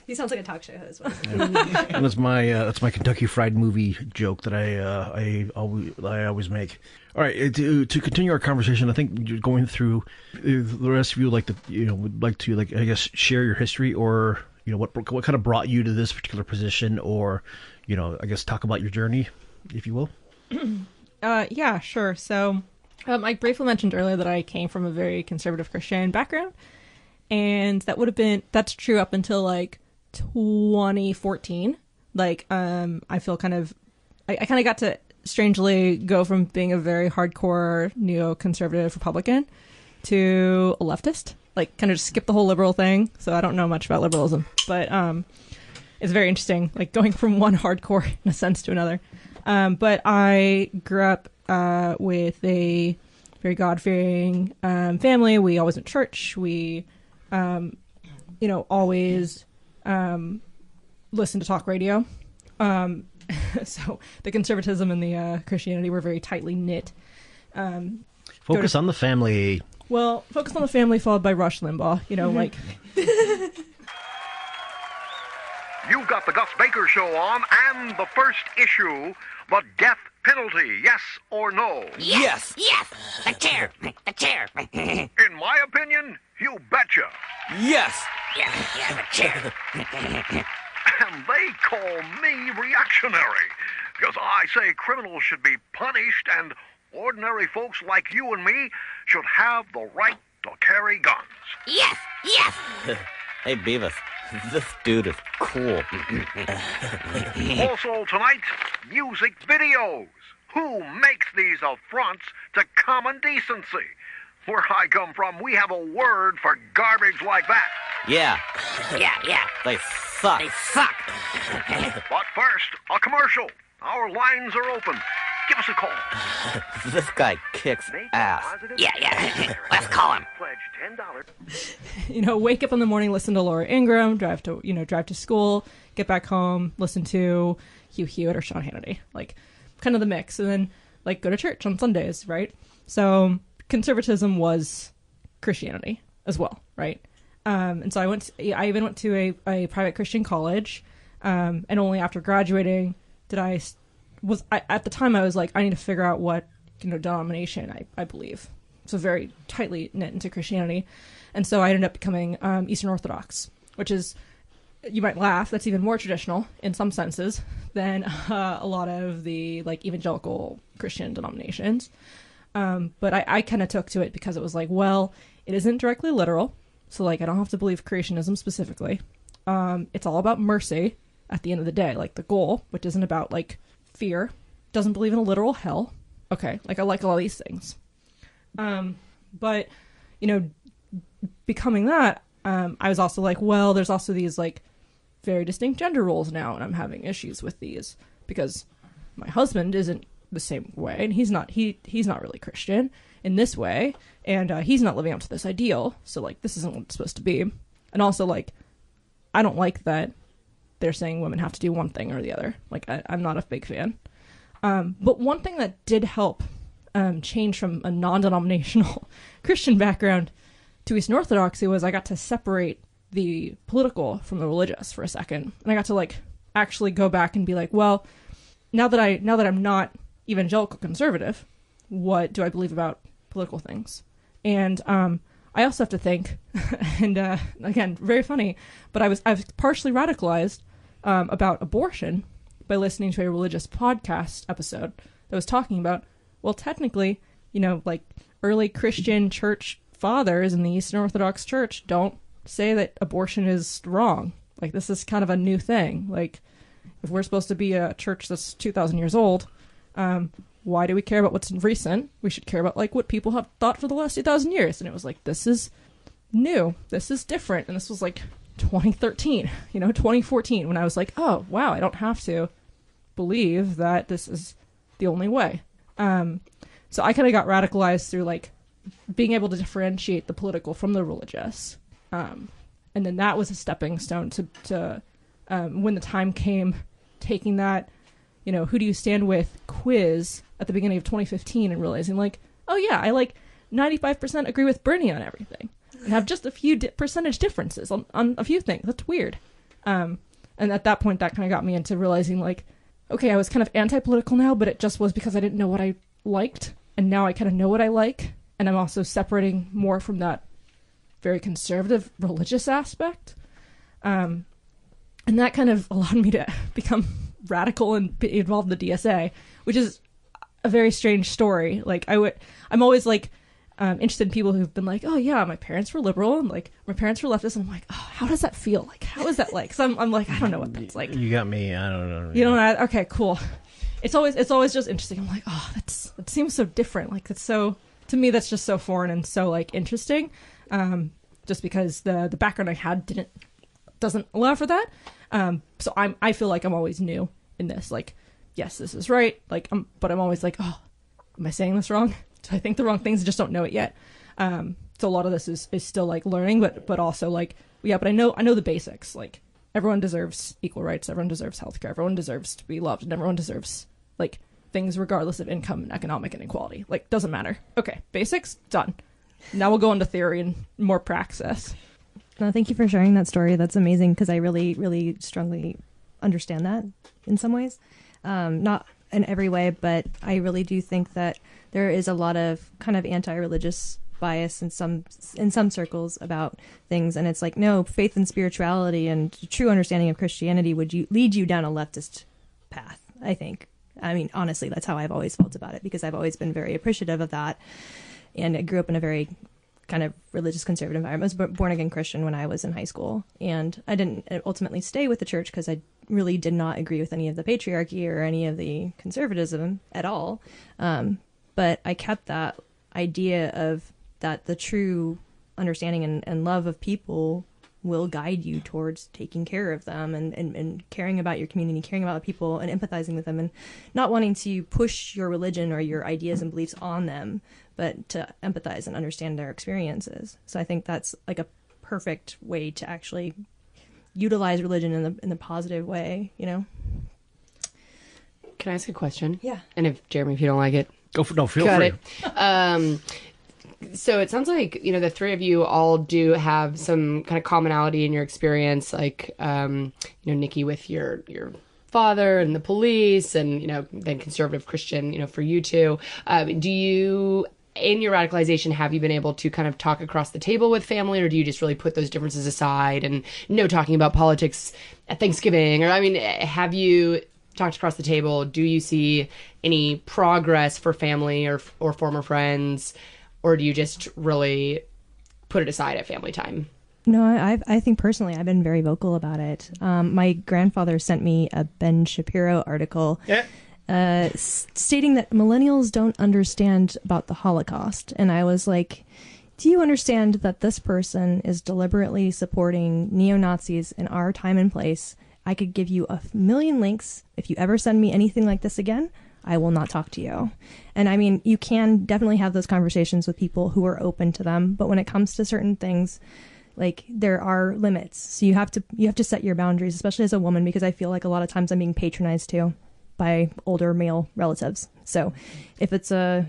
He sounds like a talk show host. And that's my Kentucky Fried Movie joke that I always make. All right, to continue our conversation, I think you're going through the rest of you would like to I guess share your history, or what kind of brought you to this particular position, or I guess talk about your journey, if you will. Yeah, sure. So I briefly mentioned earlier that I came from a very conservative Christian background, and that's true up until like 2014. Like, I feel I kind of got to strangely go from being a very hardcore neoconservative Republican to a leftist, like kind of just skip the whole liberal thing. So I don't know much about liberalism, but it's very interesting, like going from one hardcore in a sense to another. But I grew up with a very God-fearing family. We always went to church. We, always listened to talk radio. So the conservatism and the Christianity were very tightly knit. Focus on the family. Well, focus on the family, followed by Rush Limbaugh. Like. You've got the Gus Baker Show on, and the first issue, the death penalty, yes or no? Yes. The chair. In my opinion, you betcha. Yes. Yeah, the chair. And they call me reactionary, because I say criminals should be punished and ordinary folks like you and me should have the right to carry guns. Yes. Hey, Beavis, this dude is cool. Also tonight, music videos. Who makes these affronts to common decency? Where I come from, we have a word for garbage like that. Yeah. They suck. But first, a commercial. Our lines are open. Give us a call. This guy kicks ass. Yeah. Let's call him. Pledge $10. Wake up in the morning, listen to Laura Ingraham, drive to school, get back home, listen to Hugh Hewitt or Sean Hannity, like kind of the mix, and then like go to church on Sundays, right? So conservatism was Christianity as well, right? And so I even went to a private Christian college, and only after graduating did at the time I was like, I need to figure out what denomination I believe. So very tightly knit into Christianity. And so I ended up becoming Eastern Orthodox, which is you might laugh, that's even more traditional in some senses than a lot of the like evangelical Christian denominations. But I kind of took to it because it was like, well, it isn't directly literal. So like, I don't have to believe creationism specifically. It's all about mercy at the end of the day. Like the goal, which isn't about like fear, doesn't believe in a literal hell. Okay. Like I like all these things. But you know, becoming that, I was also like, well, there's also these like very distinct gender roles now, and I'm having issues with these because my husband isn't the same way, and he's not really Christian in this way, and he's not living up to this ideal. So like, this isn't what it's supposed to be. And also like, I don't like that they're saying women have to do one thing or the other. Like I'm not a big fan. But one thing that did help change from a non-denominational Christian background to Eastern Orthodoxy was I got to separate the political from the religious for a second. And I got to like actually go back and be like, well, now that I'm not evangelical conservative, what do I believe about political things? And I also have to think, and again, very funny, but I was partially radicalized about abortion by listening to a religious podcast episode that was talking about, well, technically, you know, like early Christian church fathers in the Eastern Orthodox Church don't say that abortion is wrong. Like, this is kind of a new thing. Like, if we're supposed to be a church that's 2,000 years old, why do we care about what's recent? We should care about, like, what people have thought for the last 2,000 years. And it was like, this is new. This is different. And this was, like, 2013, 2014, when I was like, oh, wow, I don't have to believe that this is the only way. So I kind of got radicalized through, like, being able to differentiate the political from the religious. And then that was a stepping stone to when the time came, taking that, who do you stand with quiz at the beginning of 2015 and realizing, like, oh yeah, I like 95% agree with Bernie on everything and have just a few percentage differences on a few things. That's weird. And at that point, that kind of got me into realizing, like, okay, I was kind of anti-political now, but it just was because I didn't know what I liked. And now I kind of know what I like. And I'm also separating more from that very conservative religious aspect. And that kind of allowed me to become radical and be involved in the DSA, which is a very strange story. Like, I'm always like, interested in people who've been like, oh yeah, my parents were liberal and like my parents were leftist. And I'm like, oh, how does that feel? Like, how is that like? So I'm like, I don't know what that's like. You got me. I don't know. You don't know? Okay, cool. It's always just interesting. I'm like, oh, that seems so different. Like, that's so, to me, that's just so foreign and so like interesting. Just because the background I had doesn't allow for that. So I feel like I'm always new in this. Like, yes, this is right. Like, but I'm always like, oh, am I saying this wrong? Do I think the wrong things? I just don't know it yet. So a lot of this is still like learning, but also like, yeah, but I know the basics. Like, everyone deserves equal rights. Everyone deserves healthcare. Everyone deserves to be loved, and everyone deserves like things regardless of income and economic inequality. Like, doesn't matter. Okay, basics done. Now we'll go into theory and more praxis. No, thank you for sharing that story. That's amazing, because I really, really strongly understand that in some ways. Not in every way, but I really do think that there is a lot of kind of anti-religious bias in some circles about things, and it's like, no, faith and spirituality and true understanding of Christianity would lead you down a leftist path, I think. I mean, honestly, that's how I've always felt about it, because I've always been very appreciative of that, and I grew up in a very kind of religious conservative environment. I was born again Christian when I was in high school, and I didn't ultimately stay with the church because I really did not agree with any of the patriarchy or any of the conservatism at all. But I kept that idea of that the true understanding and love of people will guide you towards taking care of them and caring about your community, caring about people and empathizing with them, and not wanting to push your religion or your ideas and beliefs on them, but to empathize and understand their experiences. So I think that's like a perfect way to actually utilize religion in the positive way, Can I ask a question? Yeah. And if Jeremy, if you don't like it, feel free. it. So it sounds like, the three of you all do have some kind of commonality in your experience, like, Nykki with your father and the police and, then conservative Christian, for you two. Do you in your radicalization, have you been able to kind of talk across the table with family, or do you just really put those differences aside and no talking about politics at Thanksgiving? Or, I mean, have you talked across the table? Do you see any progress for family or former friends, or do you just really put it aside at family time? No, I think personally I've been very vocal about it. My grandfather sent me a Ben Shapiro article stating that millennials don't understand about the Holocaust. And I was like, do you understand that this person is deliberately supporting neo-Nazis in our time and place? I could give you 1,000,000 links. If you ever send me anything like this again, I will not talk to you. And I mean, you can definitely have those conversations with people who are open to them. But when it comes to certain things, like, there are limits. So you have to set your boundaries, especially as a woman, because I feel like a lot of times I'm being patronized too by older male relatives. So if it's a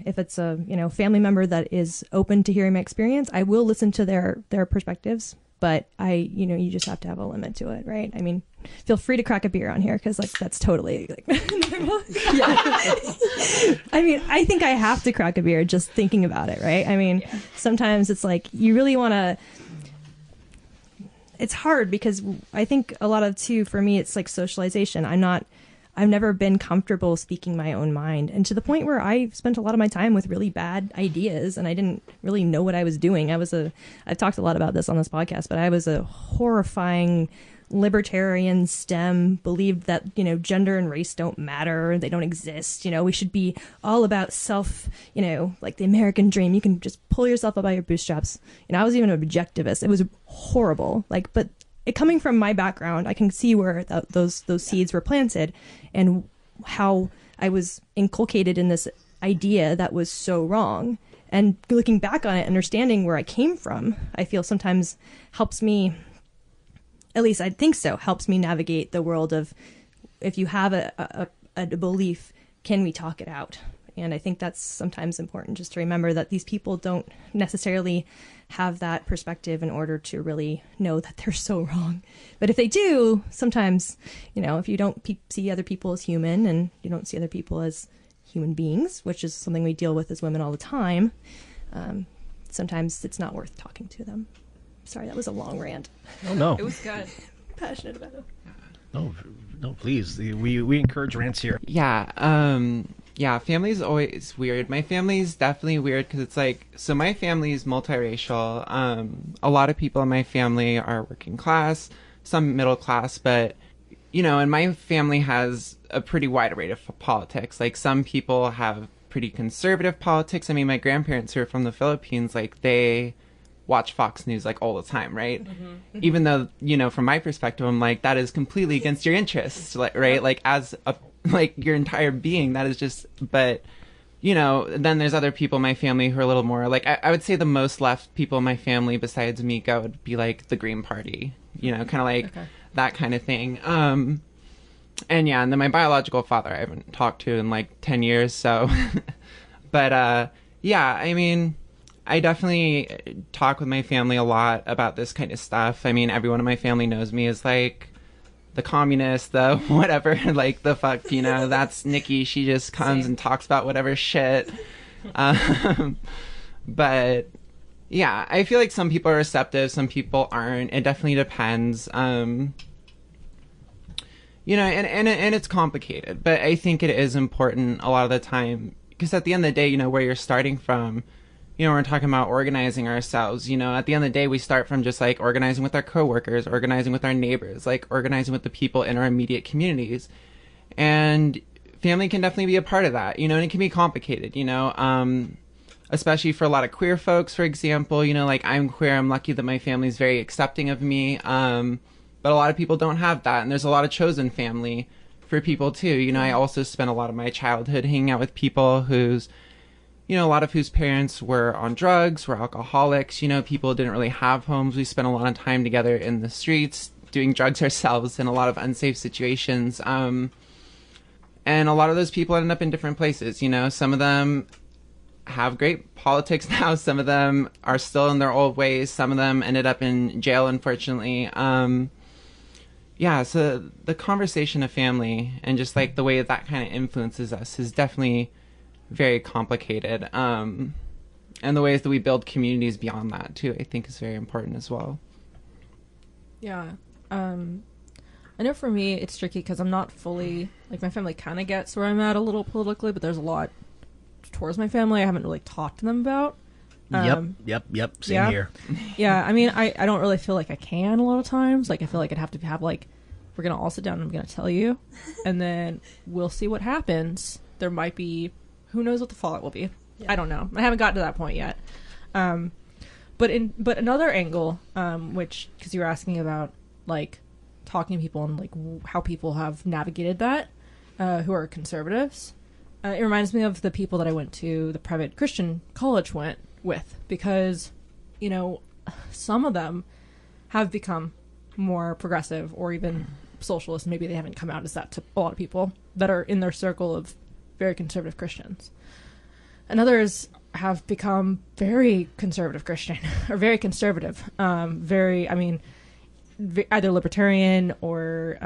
family member that is open to hearing my experience, I will listen to their perspectives. But you just have to have a limit to it, right? I mean, feel free to crack a beer on here, because like that's totally like normal. Yeah. I mean, I think I have to crack a beer just thinking about it, right? I mean, sometimes it's like you really want to. It's hard because I think a lot of too for me it's like socialization. I've never been comfortable speaking my own mind, and to the point where I spent a lot of my time with really bad ideas and I didn't really know what I was doing. I've talked a lot about this on this podcast, but I was a horrifying libertarian STEM, believed that, gender and race don't matter. They don't exist. We should be all about self, like the American dream. You can just pull yourself up by your bootstraps. I was even an objectivist. It was horrible. But it coming from my background, I can see where those seeds were planted and how I was inculcated in this idea that was so wrong. And looking back on it, understanding where I came from, I feel sometimes helps me, at least I think so, helps me navigate the world of, if you have a belief, can we talk it out? And I think that's sometimes important, just to remember that these people don't necessarily have that perspective in order to really know that they're so wrong. But if they do, sometimes, if you don't see other people as human and you don't see other people as human beings, which is something we deal with as women all the time, sometimes it's not worth talking to them. Sorry, that was a long rant. Oh, no. It was good. Passionate about it. No, please. We encourage rants here. Yeah, family's always weird. My family's definitely weird because it's like, so my family's multiracial. A lot of people in my family are working class, some middle class, but, and my family has a pretty wide array of politics. Like, some people have pretty conservative politics. I mean, my grandparents who are from the Philippines, like, they watch Fox News like all the time, right? Mm-hmm. Even though, from my perspective, I'm like, that is completely against your interests, right? Like, as your entire being, that is just, but, then there's other people in my family who are a little more, like, I would say the most left people in my family besides Mika would be like the Green Party, kind of like that kind of thing. And then my biological father I haven't talked to in like 10 years, so, but, I mean, I definitely talk with my family a lot about this kind of stuff. I mean, everyone in my family knows me as like the communist, the whatever, like the fuck, that's Nykki. She just comes and talks about whatever shit. But yeah, I feel like some people are receptive, some people aren't. It definitely depends. And it's complicated, but I think it is important a lot of the time because at the end of the day, where you're starting from, we're talking about organizing ourselves, at the end of the day, we start from just like organizing with our coworkers, organizing with our neighbors, like organizing with the people in our immediate communities. And family can definitely be a part of that, and it can be complicated, especially for a lot of queer folks, for example, like I'm queer. I'm lucky that my family's very accepting of me. But a lot of people don't have that. And there's a lot of chosen family for people too. I also spent a lot of my childhood hanging out with people whose, a lot of whose parents were on drugs, were alcoholics, people didn't really have homes. We spent a lot of time together in the streets doing drugs ourselves in a lot of unsafe situations. And a lot of those people ended up in different places, some of them have great politics now. Some of them are still in their old ways. Some of them ended up in jail, unfortunately. So the conversation of family and just like the way that kind of influences us is definitely very complicated. the ways that we build communities beyond that too, I think is very important as well. Yeah. I know for me it's tricky because I'm not fully, like, my family kind of gets where I'm at a little politically, but there's a lot towards my family I haven't really talked to them about. Yep. Same here. Yeah, I mean, I don't really feel like I can a lot of times. Like, I feel like I'd have to have, like, we're going to all sit down and I'm going to tell you, and then we'll see what happens. There might be, who knows what the fallout will be. Yeah. I don't know. I haven't gotten to that point yet. But another angle, which, because you were asking about, like, talking to people and, like, how people have navigated that, who are conservatives. It reminds me of the people that I went to the private Christian college with, because, you know, some of them have become more progressive or even socialist. Maybe they haven't come out as that to a lot of people that are in their circle of very conservative Christians. And others have become very conservative Christian or very conservative, either libertarian or,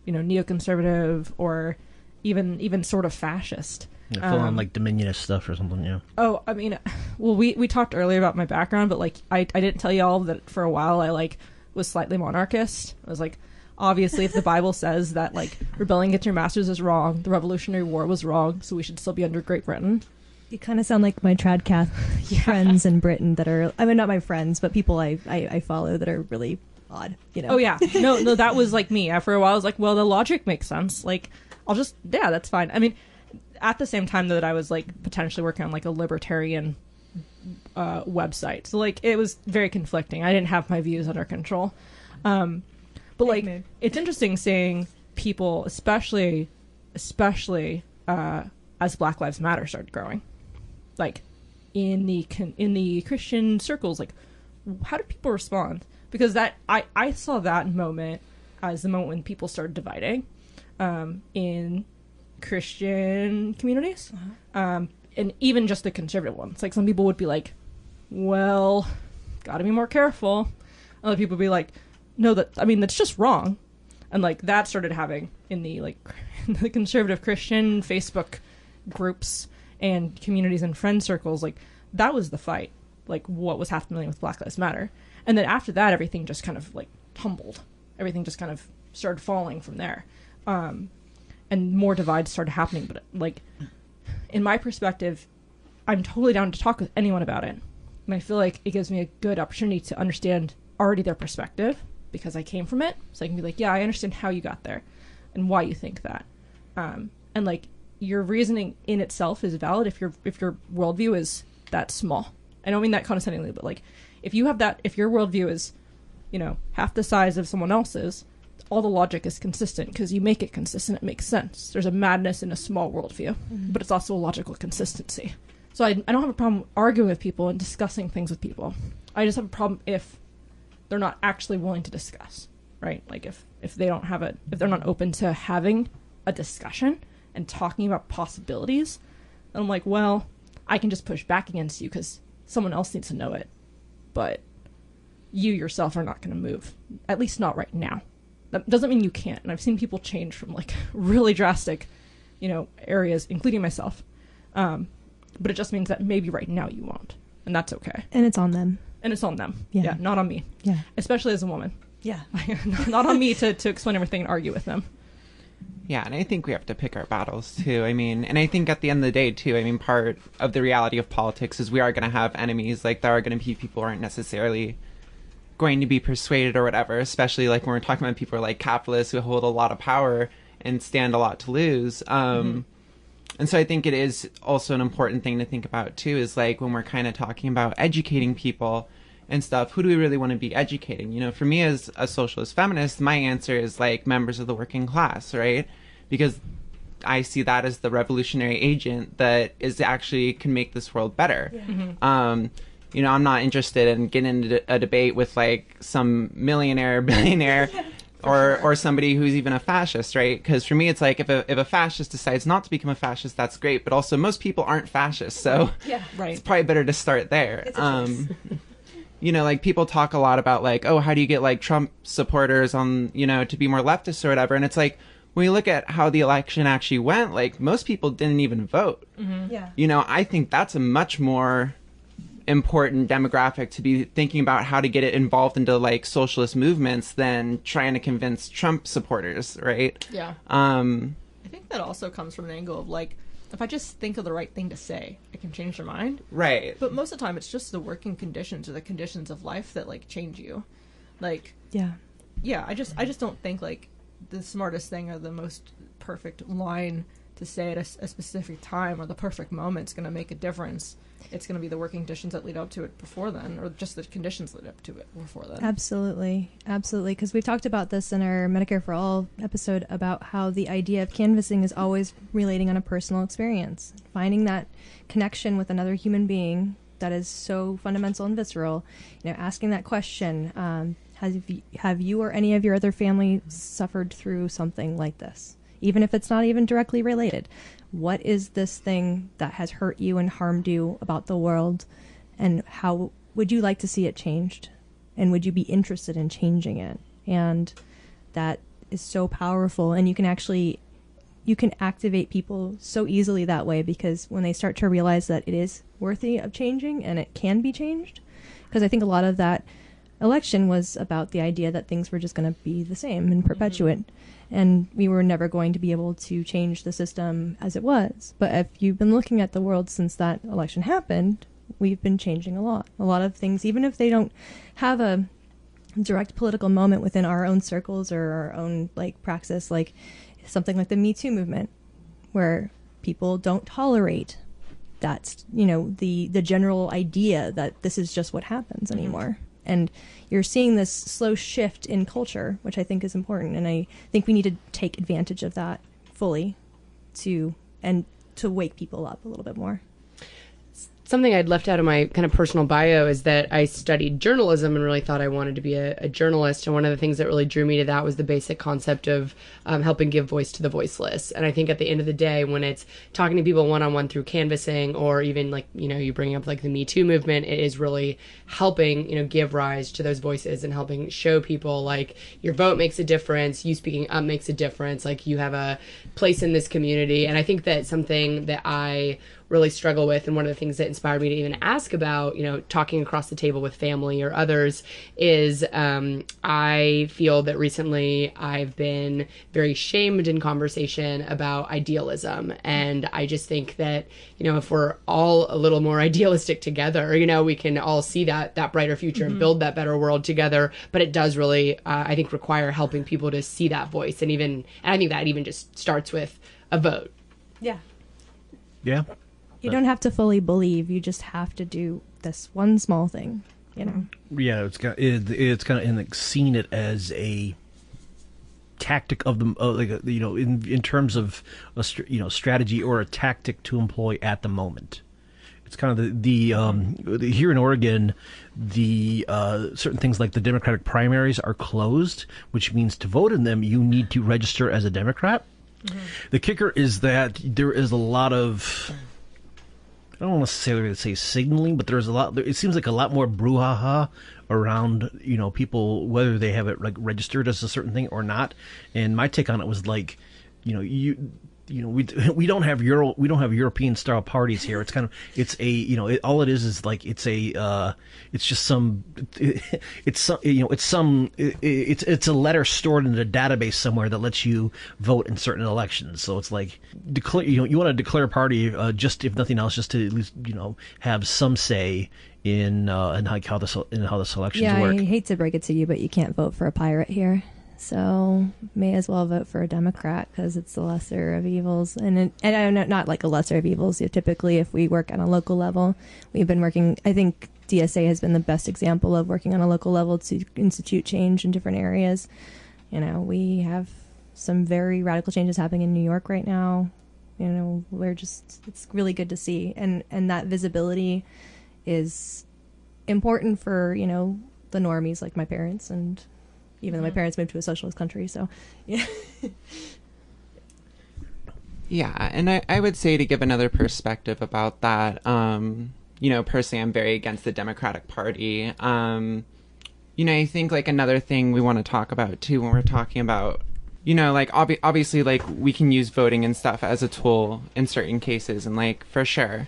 neoconservative or even sort of fascist. Yeah, full on like dominionist stuff or something, yeah. Oh, I mean, well, we talked earlier about my background, but, like, I didn't tell y'all that for a while I, like, was slightly monarchist. I was like, obviously, if the Bible says that, like, rebelling against your masters is wrong, the Revolutionary War was wrong, so we should still be under Great Britain. You kind of sound like my tradcath friends in Britain that are, I mean, not my friends, but people I follow that are really odd, you know? Oh, yeah. No, that was, like, me. After a while, I was like, well, the logic makes sense. Like, that's fine. I mean, at the same time that I was, like, potentially working on, like, a libertarian website. So, like, it was very conflicting. I didn't have my views under control. But, like, it's interesting seeing people, especially as Black Lives Matter started growing, like, in the Christian circles, like, how did people respond? Because that I saw that moment as the moment when people started dividing in Christian communities, and even just the conservative ones. Like, some people would be like, well, gotta be more careful. Other people would be like, no, that's just wrong. And, like, that started having in the, like, the conservative Christian Facebook groups and communities and friend circles, like, that was the fight, like, what was happening with Black Lives Matter. And then after that, everything just kind of, like, tumbled. Everything just kind of started falling from there. And more divides started happening. But, like, in my perspective, I'm totally down to talk with anyone about it. And I feel like it gives me a good opportunity to understand already their perspective, because I came from it. So I can be like, yeah, I understand how you got there and why you think that. And, like, your reasoning in itself is valid if your worldview is that small. I don't mean that condescendingly, but, like, if your worldview is, you know, half the size of someone else's, all the logic is consistent because you make it consistent. It makes sense. There's a madness in a small worldview, but it's also a logical consistency. So I don't have a problem arguing with people and discussing things with people. I just have a problem if they're not actually willing to discuss, right? Like, if they don't have if they're not open to having a discussion and talking about possibilities, then I'm like, well, I can just push back against you because someone else needs to know it, but you yourself are not going to move, at least not right now. That doesn't mean you can't. And I've seen people change from, like, really drastic, you know, areas, including myself. But it just means that maybe right now you won't. And that's okay. And it's on them. And it's on them. Yeah, not on me. Yeah. Especially as a woman. Yeah. Not on me to explain everything and argue with them. Yeah, and I think we have to pick our battles, too. I mean, and I think at the end of the day, too, I mean, part of the reality of politics is we are going to have enemies. Like, there are going to be people who aren't necessarily going to be persuaded or whatever, especially, like, when we're talking about people like capitalists who hold a lot of power and stand a lot to lose. And so I think it is also an important thing to think about, too, is, like, when we're kind of talking about educating people and stuff, who do we really want to be educating? You know, for me as a socialist feminist, my answer is, like, members of the working class, right? Because I see that as the revolutionary agent that is actually can make this world better. Yeah. You know, I'm not interested in getting into a debate with, like, some millionaire, billionaire, or somebody who's even a fascist, right? Because for me, it's like, if a fascist decides not to become a fascist, that's great. But also, most people aren't fascists, so it's probably better to start there. You know, like, people talk a lot about, like, oh, how do you get, like, Trump supporters on, you know, to be more leftist or whatever? And it's like, when you look at how the election actually went, like, most people didn't even vote. Yeah. You know, I think that's a much more important demographic to be thinking about how to get it involved into like socialist movements than trying to convince Trump supporters, right? Yeah. I think that also comes from an angle of like, if I just think of the right thing to say, I can change their mind. Right. But most of the time, it's just the working conditions or the conditions of life that like change you. Like, yeah, I just don't think like the smartest thing or the most perfect line to say at a specific time or the perfect moment is going to make a difference. It's going to be the working conditions that lead up to it before then, or just the conditions that lead up to it before then. Absolutely. Because we've talked about this in our Medicare for All episode about how the idea of canvassing is always relating on a personal experience. Finding that connection with another human being that is so fundamental and visceral. Asking that question, have you or any of your other family suffered through something like this? Even if it's not even directly related. What is this thing that has hurt you and harmed you about the world? And how would you like to see it changed? And would you be interested in changing it? And that is so powerful. And you can activate people so easily that way, because when they start to realize that it is worthy of changing and it can be changed. Because I think a lot of that election was about the idea that things were just going to be the same and perpetuate. And we were never going to be able to change the system as it was. But if you've been looking at the world since that election happened, we've been changing a lot. A lot of things, even if they don't have a direct political moment within our own circles or our own praxis, like something like the Me Too movement, where people don't tolerate that, the general idea that this is just what happens anymore. And you're seeing this slow shift in culture, which I think is important. And I think we need to take advantage of that fully to wake people up a little bit more. Something I'd left out of my kind of personal bio is that I studied journalism and really thought I wanted to be a journalist. And one of the things that really drew me to that was the basic concept of helping give voice to the voiceless. And I think at the end of the day, when it's talking to people one-on-one through canvassing, or even you bring up the Me Too movement, it is really helping, give rise to those voices and helping show people your vote makes a difference, you speaking up makes a difference, you have a place in this community. And I think that's something that I really struggle with, and one of the things that inspired me to even ask about, talking across the table with family or others is I feel that recently I've been very shamed in conversation about idealism. And I just think that, if we're all a little more idealistic together, we can all see that brighter future and build that better world together. But it does really, I think, require helping people to see that voice. And I think that even just starts with a vote. Yeah. Yeah. You don't have to fully believe. You just have to do this one small thing, Yeah, it's kind of seeing it as a tactic of the in terms of a strategy or a tactic to employ at the moment. It's kind of the here in Oregon, the certain things like the Democratic primaries are closed, which means to vote in them you need to register as a Democrat. Mm-hmm. The kicker is that there is a lot of, I don't necessarily say signaling, but there's a lot. It seems like a lot more brouhaha around, people, whether they have it registered as a certain thing or not. And my take on it was we don't have European style parties here. It's kind of, it's a, all it is it's a, it's just some, it's a letter stored in a database somewhere that lets you vote in certain elections. So it's declare, you want to declare a party, just if nothing else, just to at least, have some say in how the elections work. Yeah, I hate to break it to you, but you can't vote for a pirate here. So may as well vote for a Democrat because it's the lesser of evils. And not like a lesser of evils. Typically, if we work on a local level, we've been working, I think DSA has been the best example of working on a local level to institute change in different areas. We have some very radical changes happening in New York right now. It's really good to see. And that visibility is important for, the normies like my parents, and even though my parents moved to a socialist country, so yeah. Yeah, and I would say, to give another perspective about that, personally I'm very against the Democratic Party. I think another thing we want to talk about too when we're talking about, obviously we can use voting and stuff as a tool in certain cases, and for sure.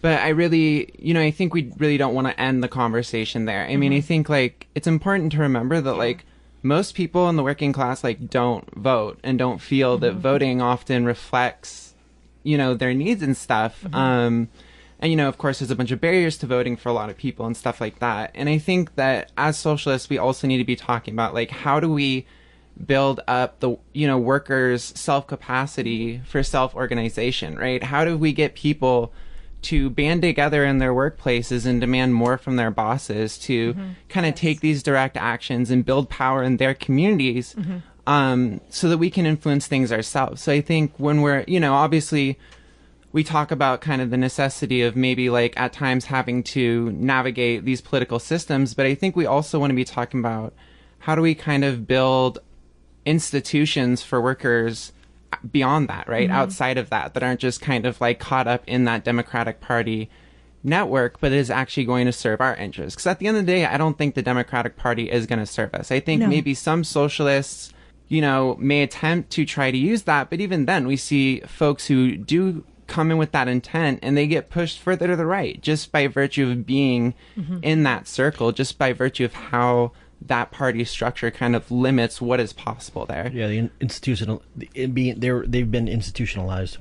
But I really, I think we really don't want to end the conversation there. I mean, I think, like, it's important to remember that, like, most people in the working class, like, don't vote and don't feel that voting often reflects, their needs and stuff. And, of course, there's a bunch of barriers to voting for a lot of people and stuff like that. And I think that as socialists, we also need to be talking about, like, how do we build up the, workers' self-capacity for self-organization, right? How do we get people to band together in their workplaces and demand more from their bosses to kind of take these direct actions and build power in their communities so that we can influence things ourselves. So I think when we're, obviously we talk about kind of the necessity of maybe like at times having to navigate these political systems, but I think we also want to be talking about how do we kind of build institutions for workers beyond that, right? Outside of that aren't just kind of like caught up in that Democratic Party network, but is actually going to serve our interests. Because at the end of the day, I don't think the Democratic Party is going to serve us. I think maybe some socialists, may attempt to try to use that, but even then we see folks who do come in with that intent and they get pushed further to the right just by virtue of being in that circle, just by virtue of how that party structure kind of limits what is possible there. Yeah, they've been institutionalized.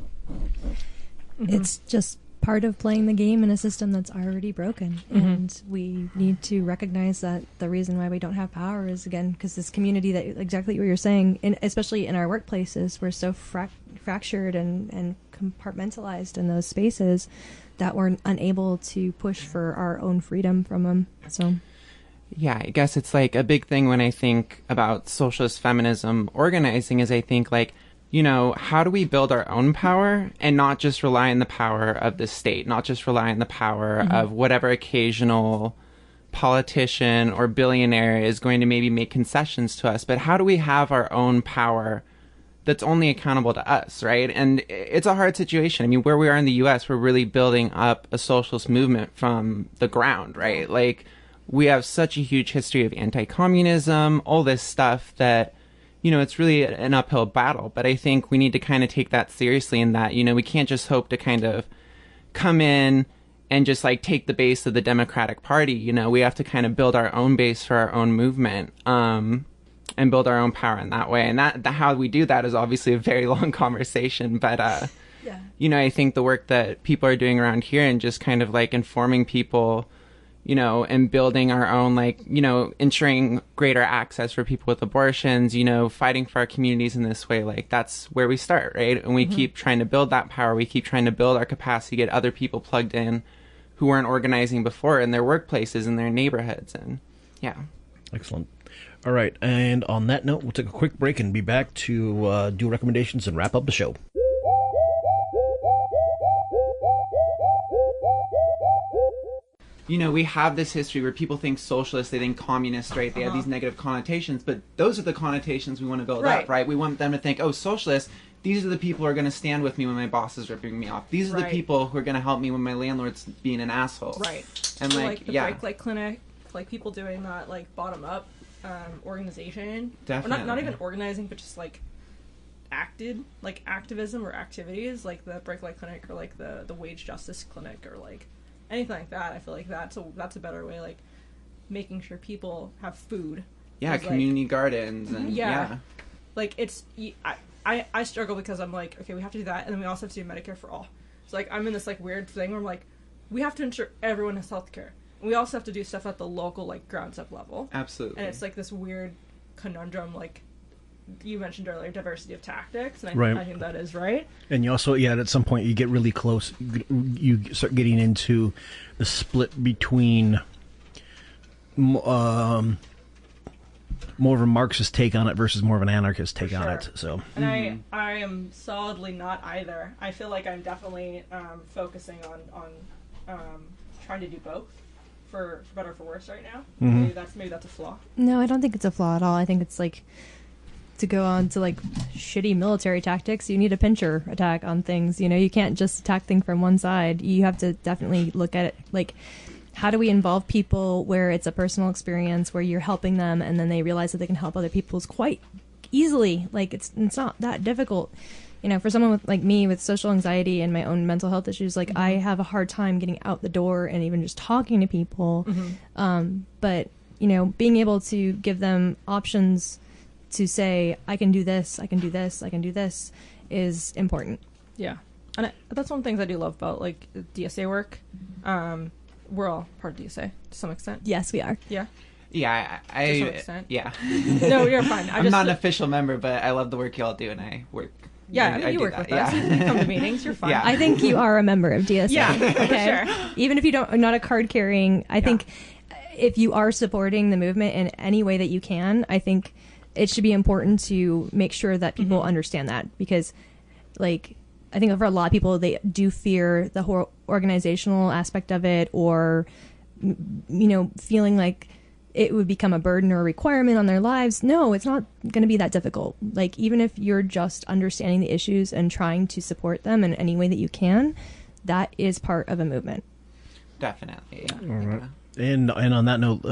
It's just part of playing the game in a system that's already broken, and we need to recognize that the reason why we don't have power is, again, because this community, that exactly what you're saying, especially in our workplaces, we're so fractured and compartmentalized in those spaces that we're unable to push for our own freedom from them. So yeah, I guess it's like a big thing when I think about socialist feminism organizing is I think like, how do we build our own power and not just rely on the power of the state, not just rely on the power of whatever occasional politician or billionaire is going to maybe make concessions to us, but how do we have our own power that's only accountable to us, right? And it's a hard situation. I mean, where we are in the U.S., we're really building up a socialist movement from the ground, right? Like, we have such a huge history of anti-communism, all this stuff that, it's really an uphill battle. But I think we need to kind of take that seriously in that, we can't just hope to kind of come in and just like take the base of the Democratic Party. We have to kind of build our own base for our own movement and build our own power in that way. And how we do that is obviously a very long conversation. But, I think the work that people are doing around here and just kind of like informing people, and building our own, like, ensuring greater access for people with abortions, fighting for our communities in this way, like, that's where we start, right? And we keep trying to build that power. We keep trying to build our capacity, get other people plugged in who weren't organizing before in their workplaces, in their neighborhoods, and yeah. Excellent. All right, and on that note, we'll take a quick break and be back to do recommendations and wrap up the show. We have this history where people think socialist, they think communist, right? They have these negative connotations, but those are the connotations we want to build up, right? We want them to think, oh, socialist, these are the people who are going to stand with me when my boss is ripping me off. These are the people who are going to help me when my landlord's being an asshole. Right. And like the break light clinic, like people doing that, like bottom up organization. Definitely. Or not even organizing, but just like activism or activities, like the break light clinic or like the wage justice clinic or like anything like that. I feel like that's a better way, like making sure people have food. Yeah, community gardens and like it's I struggle because I'm like, okay, we have to do that, and then we also have to do Medicare for all. So like I'm in this like weird thing where I'm like, we have to ensure everyone has healthcare, and we also have to do stuff at the local like ground up level. Absolutely. And it's like this weird conundrum, like you mentioned earlier, diversity of tactics, and I think that is right. And you also, at some point you get really close. You start getting into the split between more of a Marxist take on it versus more of an anarchist take on it. So, and I am solidly not either. I feel like I'm definitely focusing on trying to do both for better or for worse right now. Maybe that's a flaw. No, I don't think it's a flaw at all. I think it's like, to go on to like shitty military tactics, you need a pincher attack on things. You can't just attack things from one side. You have to definitely look at it like, how do we involve people where it's a personal experience, where you're helping them and then they realize that they can help other people quite easily. Like it's not that difficult. for someone like me with social anxiety and my own mental health issues, like I have a hard time getting out the door and even just talking to people. But, being able to give them options to say, I can do this, I can do this, I can do this is important. Yeah. And that's one of the things I do love about like DSA work. We're all part of DSA to some extent. Yes, we are. Yeah. Yeah, To some extent. Yeah. No, you're fine. I'm not an official member, but I love the work y'all do, and I work. Yeah, you work with us. You come to meetings. You're fine. Yeah. I think you are a member of DSA. Yeah, okay. for sure. Even if you don't, not a card carrying, I think if you are supporting the movement in any way that you can, I think it should be important to make sure that people understand that, because, like, I think for a lot of people, they do fear the whole organizational aspect of it, or, feeling like it would become a burden or a requirement on their lives. No, it's not going to be that difficult. Like, even if you're just understanding the issues and trying to support them in any way that you can, that is part of a movement. Definitely. Yeah. All right. And on that note,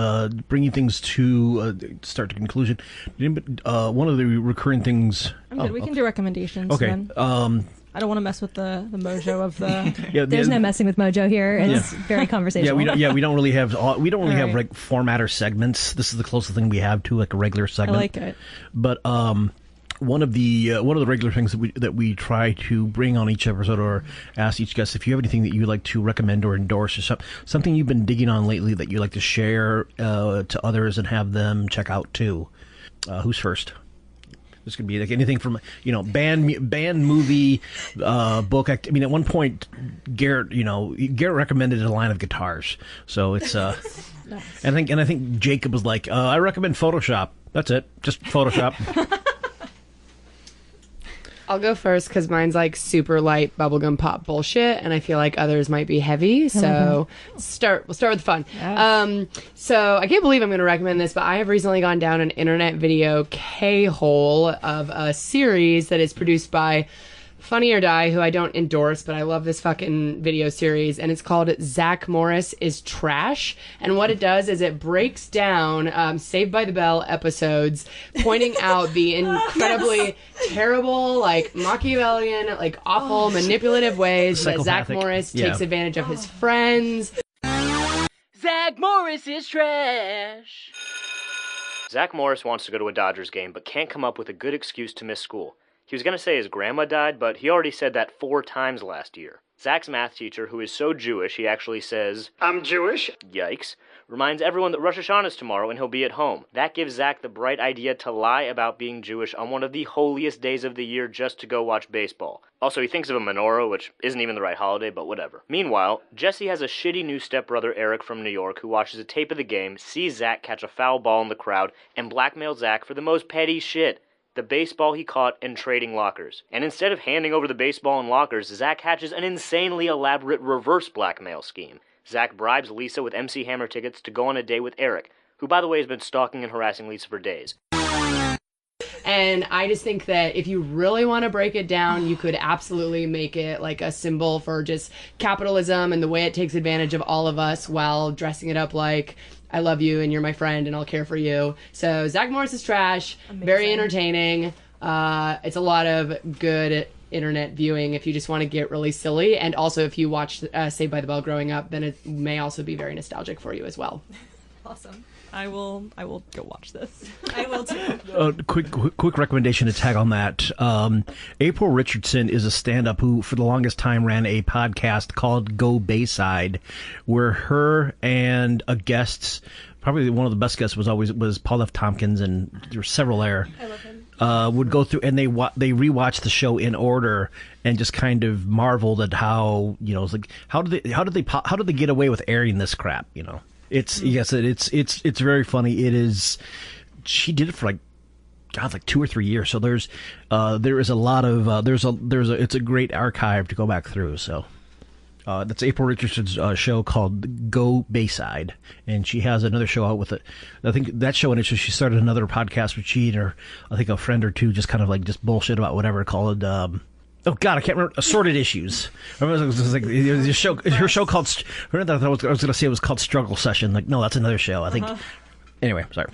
bringing things to start to conclusion, one of the recurring things... I'm good. We can do recommendations. Okay. Then. I don't want to mess with the mojo of the... There's no messing with mojo here. It's very conversational. We don't really have have like format or segments. This is the closest thing we have to like a regular segment. I like it. But one of the regular things that we try to bring on each episode, or ask each guest if you have anything that you'd like to recommend or endorse, or something you've been digging on lately that you'd like to share to others and have them check out too. Who's first? This could be like anything from band, movie, book. I mean, at one point, Garrett recommended a line of guitars. So it's nice. and I think Jacob was like, I recommend Photoshop. That's it, just Photoshop. I'll go first because mine's like super light bubblegum pop bullshit, and I feel like others might be heavy. So we'll start with the fun. Yes. So I can't believe I'm going to recommend this, but I have recently gone down an internet video K-hole of a series that is produced by Funny or Die, who I don't endorse, but I love this fucking video series, and it's called Zach Morris is Trash. And what it does is it breaks down Saved by the Bell episodes, pointing out the incredibly terrible, like Machiavellian, like awful, manipulative ways that Zach Morris takes advantage of his friends. Zach Morris is trash. Zach Morris wants to go to a Dodgers game, but can't come up with a good excuse to miss school. He was going to say his grandma died, but he already said that 4 times last year. Zach's math teacher, who is so Jewish, he actually says, "I'm Jewish." Yikes. Reminds everyone that Rosh Hashanah is tomorrow and he'll be at home. That gives Zach the bright idea to lie about being Jewish on one of the holiest days of the year just to go watch baseball. Also, he thinks of a menorah, which isn't even the right holiday, but whatever. Meanwhile, Jesse has a shitty new stepbrother, Eric, from New York, who watches a tape of the game, sees Zach catch a foul ball in the crowd, and blackmails Zach for the most petty shit: the baseball he caught and trading lockers. And instead of handing over the baseball and lockers, Zach hatches an insanely elaborate reverse blackmail scheme. Zach bribes Lisa with MC Hammer tickets to go on a date with Eric, who, by the way, has been stalking and harassing Lisa for days. And I just think that if you really want to break it down, you could absolutely make it like a symbol for just capitalism and the way it takes advantage of all of us while dressing it up like, I love you and you're my friend and I'll care for you. So Zach Morris is trash. Amazing. Very entertaining. It's a lot of good internet viewing if you just want to get really silly. And also if you watched Saved by the Bell growing up, then it may also be very nostalgic for you as well. Awesome. I will go watch this. I will too. Quick recommendation to tag on that. April Richardson is a stand-up who, for the longest time, ran a podcast called Go Bayside, where her and a guest, probably one of the best guests was Paul F. Tompkins, and there were several there. I love him. Would go through and they rewatched the show in order and just kind of marveled at how, it's like how did they get away with airing this crap, It's very funny. It is. She did it for like 2 or 3 years. So there is a lot of it's a great archive to go back through. So that's April Richardson's show called Go Bayside, and she has another show out with it. I think that show initially she started another podcast with she and her, I think a friend or two, just kind of like just bullshit about whatever called. Oh God, I can't remember. Assorted Issues. I remember it was like her show called. I was going to say it was called Struggle Session. Like, no, that's another show. I think. Anyway, sorry.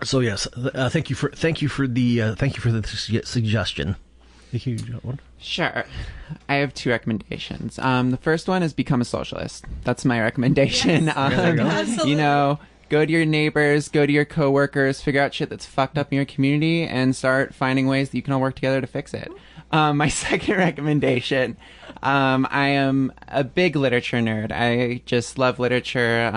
So yes, thank you for the suggestion. Nykki, you got one? Sure. I have 2 recommendations. The first one is become a socialist. That's my recommendation. Yes. You know, go to your neighbors, go to your coworkers, figure out shit that's fucked up in your community, and start finding ways that you can all work together to fix it. My second recommendation, I am a big literature nerd. I just love literature.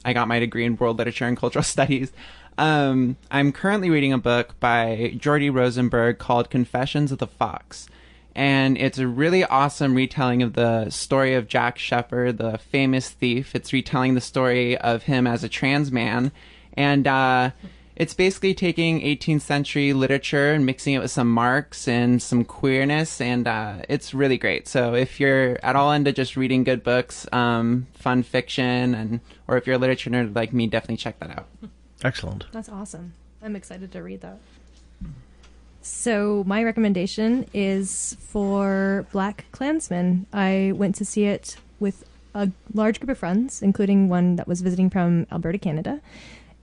I got my degree in world literature and cultural studies. I'm currently reading a book by Jordy Rosenberg called Confessions of the Fox. And it's a really awesome retelling of the story of Jack Shepherd, the famous thief. It's retelling the story of him as a trans man. And it's basically taking 18th century literature and mixing it with some Marx and some queerness. And it's really great. So if you're at all into just reading good books, fun fiction, or if you're a literature nerd like me, definitely check that out. Excellent. That's awesome. I'm excited to read that. So my recommendation is for Black Klansman. I went to see it with a large group of friends, including one that was visiting from Alberta, Canada.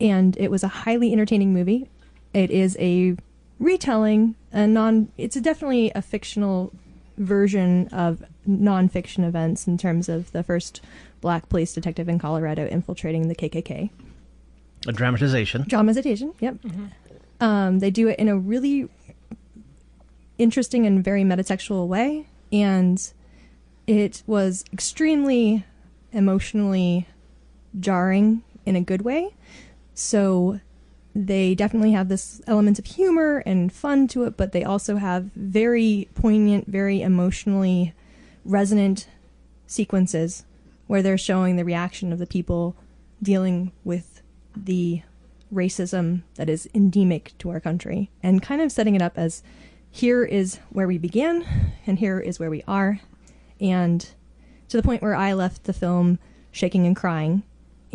And it was a highly entertaining movie. It is a retelling, it's definitely a fictional version of nonfiction events in terms of the first Black police detective in Colorado infiltrating the KKK. A dramatization. Dramatization, yep. Mm-hmm. They do it in a really interesting and very metatextual way, and it was extremely emotionally jarring in a good way. So they definitely have this element of humor and fun to it, but they also have very poignant, very emotionally resonant sequences where they're showing the reaction of the people dealing with the racism that is endemic to our country, and kind of setting it up as here is where we began and here is where we are, and to the point where I left the film shaking and crying.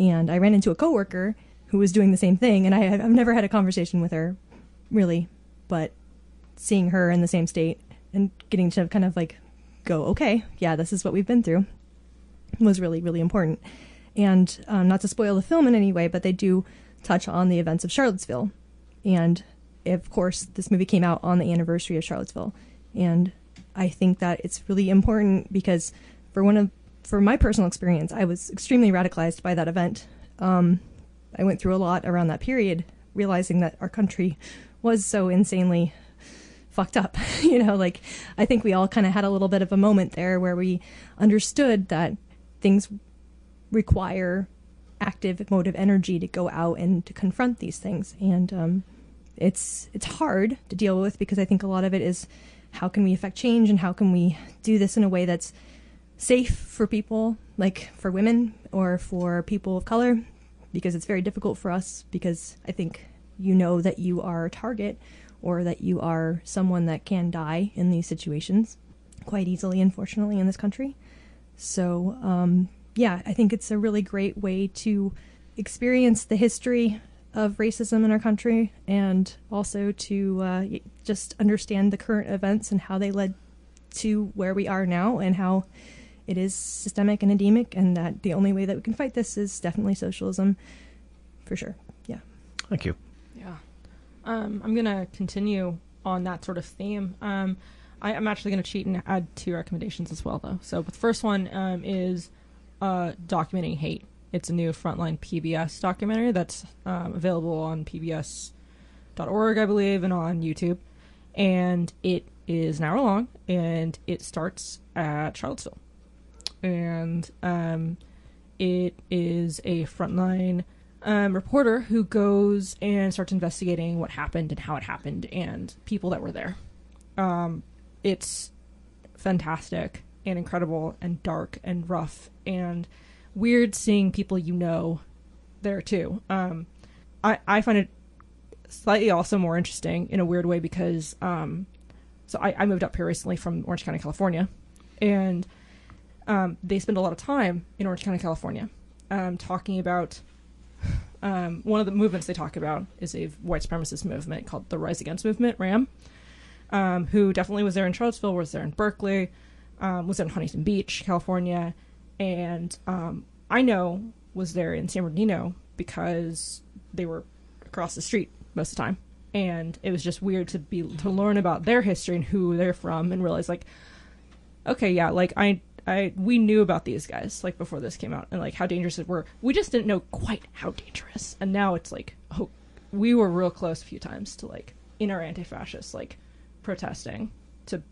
And I ran into a coworker who was doing the same thing, and I've never had a conversation with her really, but seeing her in the same state and getting to kind of like go, okay, yeah, this is what we've been through, was really, really important. And not to spoil the film in any way, but they do touch on the events of Charlottesville. And, of course, this movie came out on the anniversary of Charlottesville. And I think that it's really important because for my personal experience, I was extremely radicalized by that event. I went through a lot around that period, realizing that our country was so insanely fucked up. I think we all kind of had a little bit of a moment there where we understood that things require active emotive energy to go out and to confront these things, and it's hard to deal with because I think a lot of it is how can we affect change and how can we do this in a way that's safe for people, like for women or for people of color, because it's very difficult for us because I think that you are a target or that you are someone that can die in these situations quite easily, unfortunately, in this country. So yeah, I think it's a really great way to experience the history of racism in our country and also to just understand the current events and how they led to where we are now and how it is systemic and endemic, and that the only way that we can fight this is definitely socialism, for sure. Yeah. Thank you. Yeah. I'm going to continue on that sort of theme. I'm actually going to cheat and add 2 recommendations as well, though. So the first one is Documenting Hate. It's a new Frontline PBS documentary that's available on pbs.org, I believe, and on YouTube. And it is an hour long, and it starts at Charlottesville. And it is a Frontline reporter who goes and starts investigating what happened and how it happened and people that were there. It's fantastic and incredible and dark and rough and weird seeing people there too. I find it slightly also more interesting in a weird way because so I moved up here recently from Orange County, California, and they spend a lot of time in Orange County, California, talking about one of the movements they talk about is a white supremacist movement called the Rise Against Movement, RAM, who definitely was there in Charlottesville, was there in Berkeley, was there in Huntington Beach, California, and I was there in San Bernardino because they were across the street most of the time. And it was just weird to learn about their history and who they're from and realize, like, okay, yeah, like, we knew about these guys, like, before this came out, and, like, how dangerous they were. We just didn't know quite how dangerous. And now it's like, oh, we were real close a few times to, like, in our anti-fascists, like, protesting, to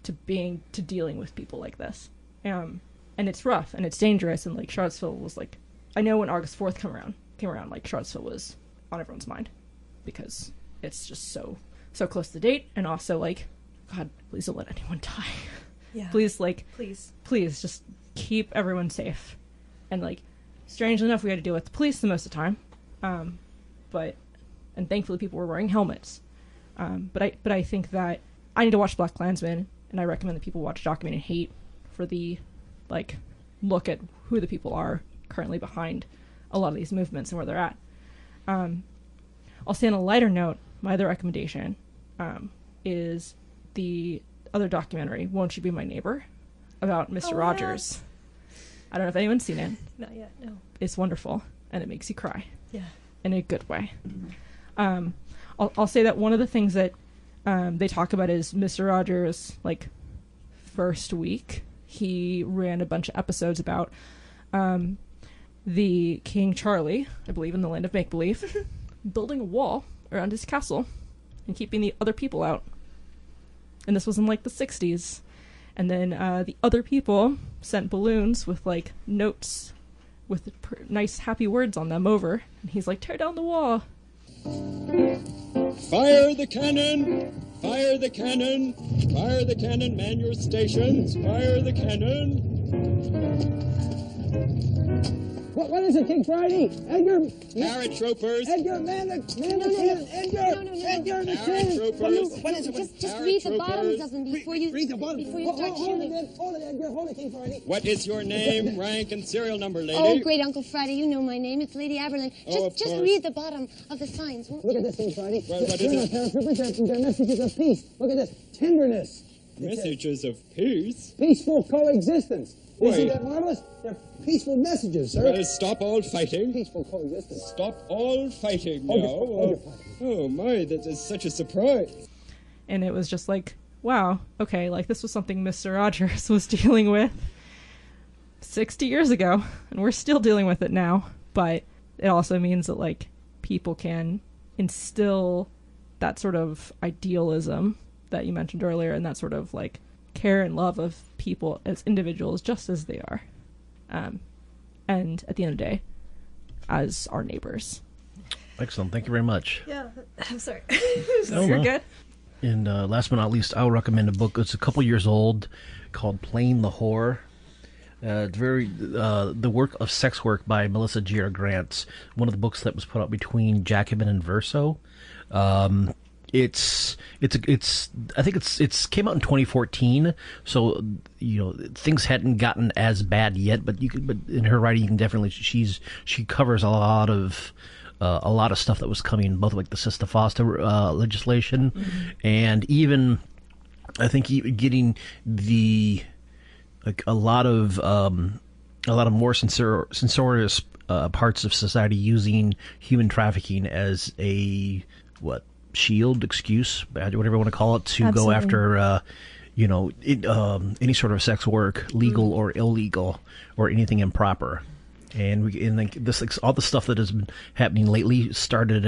dealing with people like this. And it's rough, and it's dangerous, and, like, Charlottesville was, like, I know when August 4th came around, like, Charlottesville was on everyone's mind, because it's just so close to date, and also, like, God, please don't let anyone die. Yeah. Please, like, Please. just keep everyone safe. And, like, strangely enough, we had to deal with the police the most of the time. And thankfully people were wearing helmets. But I think that I need to watch Black Klansman, and I recommend that people watch Documented Hate for the, like, look at who the people are currently behind a lot of these movements and where they're at. I'll say on a lighter note, my other recommendation is the other documentary, Won't You Be My Neighbor, about Mr. Rogers. I don't know if anyone's seen it. Not yet, no. It's wonderful, and it makes you cry. Yeah. In a good way. I'll say that one of the things that they talk about is Mr. Rogers, like, first week, he ran a bunch of episodes about the King Charlie, I believe in the land of make-believe, building a wall around his castle and keeping the other people out. And this was in, like, the 60s. And then the other people sent balloons with, like, notes with nice, happy words on them over. And he's like, tear down the wall. Fire the cannon! Fire the cannon! Fire the cannon! Man your stations! Fire the cannon! What is it, King Friday? Edgar! Paratroopers! Edgar, man the cannon! Edgar the cannon! Paratroopers! What is it? Just read the bottom of them before you start shooting. Hold it, Edgar. Hold it, King Friday. What is your name, rank, and serial number, lady? Oh, great Uncle Friday, you know my name. It's Lady Aberlin. Just read the bottom of the signs. Look at this, King Friday. What is it? Paratroopers, they're messages of peace. Look at this. Tenderness. Messages of peace? Peaceful coexistence. You see Wait. that marvelous? They're peaceful messages, sir. Well, stop all fighting. Peaceful coexistence. Stop all fighting now. Hold your fire. Oh my, that is such a surprise. And it was just like, wow, okay, like, this was something Mr. Rogers was dealing with 60 years ago, and we're still dealing with it now. But it also means that, like, people can instill that sort of idealism that you mentioned earlier, and that sort of, like, care and love of people as individuals just as they are. And at the end of the day, as our neighbors. Excellent. Thank you very much. Yeah, I'm sorry. You're good. And last but not least, I'll recommend a book. It's a couple years old called Playing the Whore. It's the work of sex work by Melissa Gira Grant. One of the books that was put out between Jacobin and Verso. It's I think it's came out in 2014, so things hadn't gotten as bad yet, but in her writing you can definitely she covers a lot of stuff that was coming, both like the Sister Foster legislation, and even I think getting the a lot of more censorious parts of society using human trafficking as a shield, excuse, whatever you want to call it, to Absolutely. go after any sort of sex work, legal or illegal, or anything improper. And this, all the stuff that has been happening lately started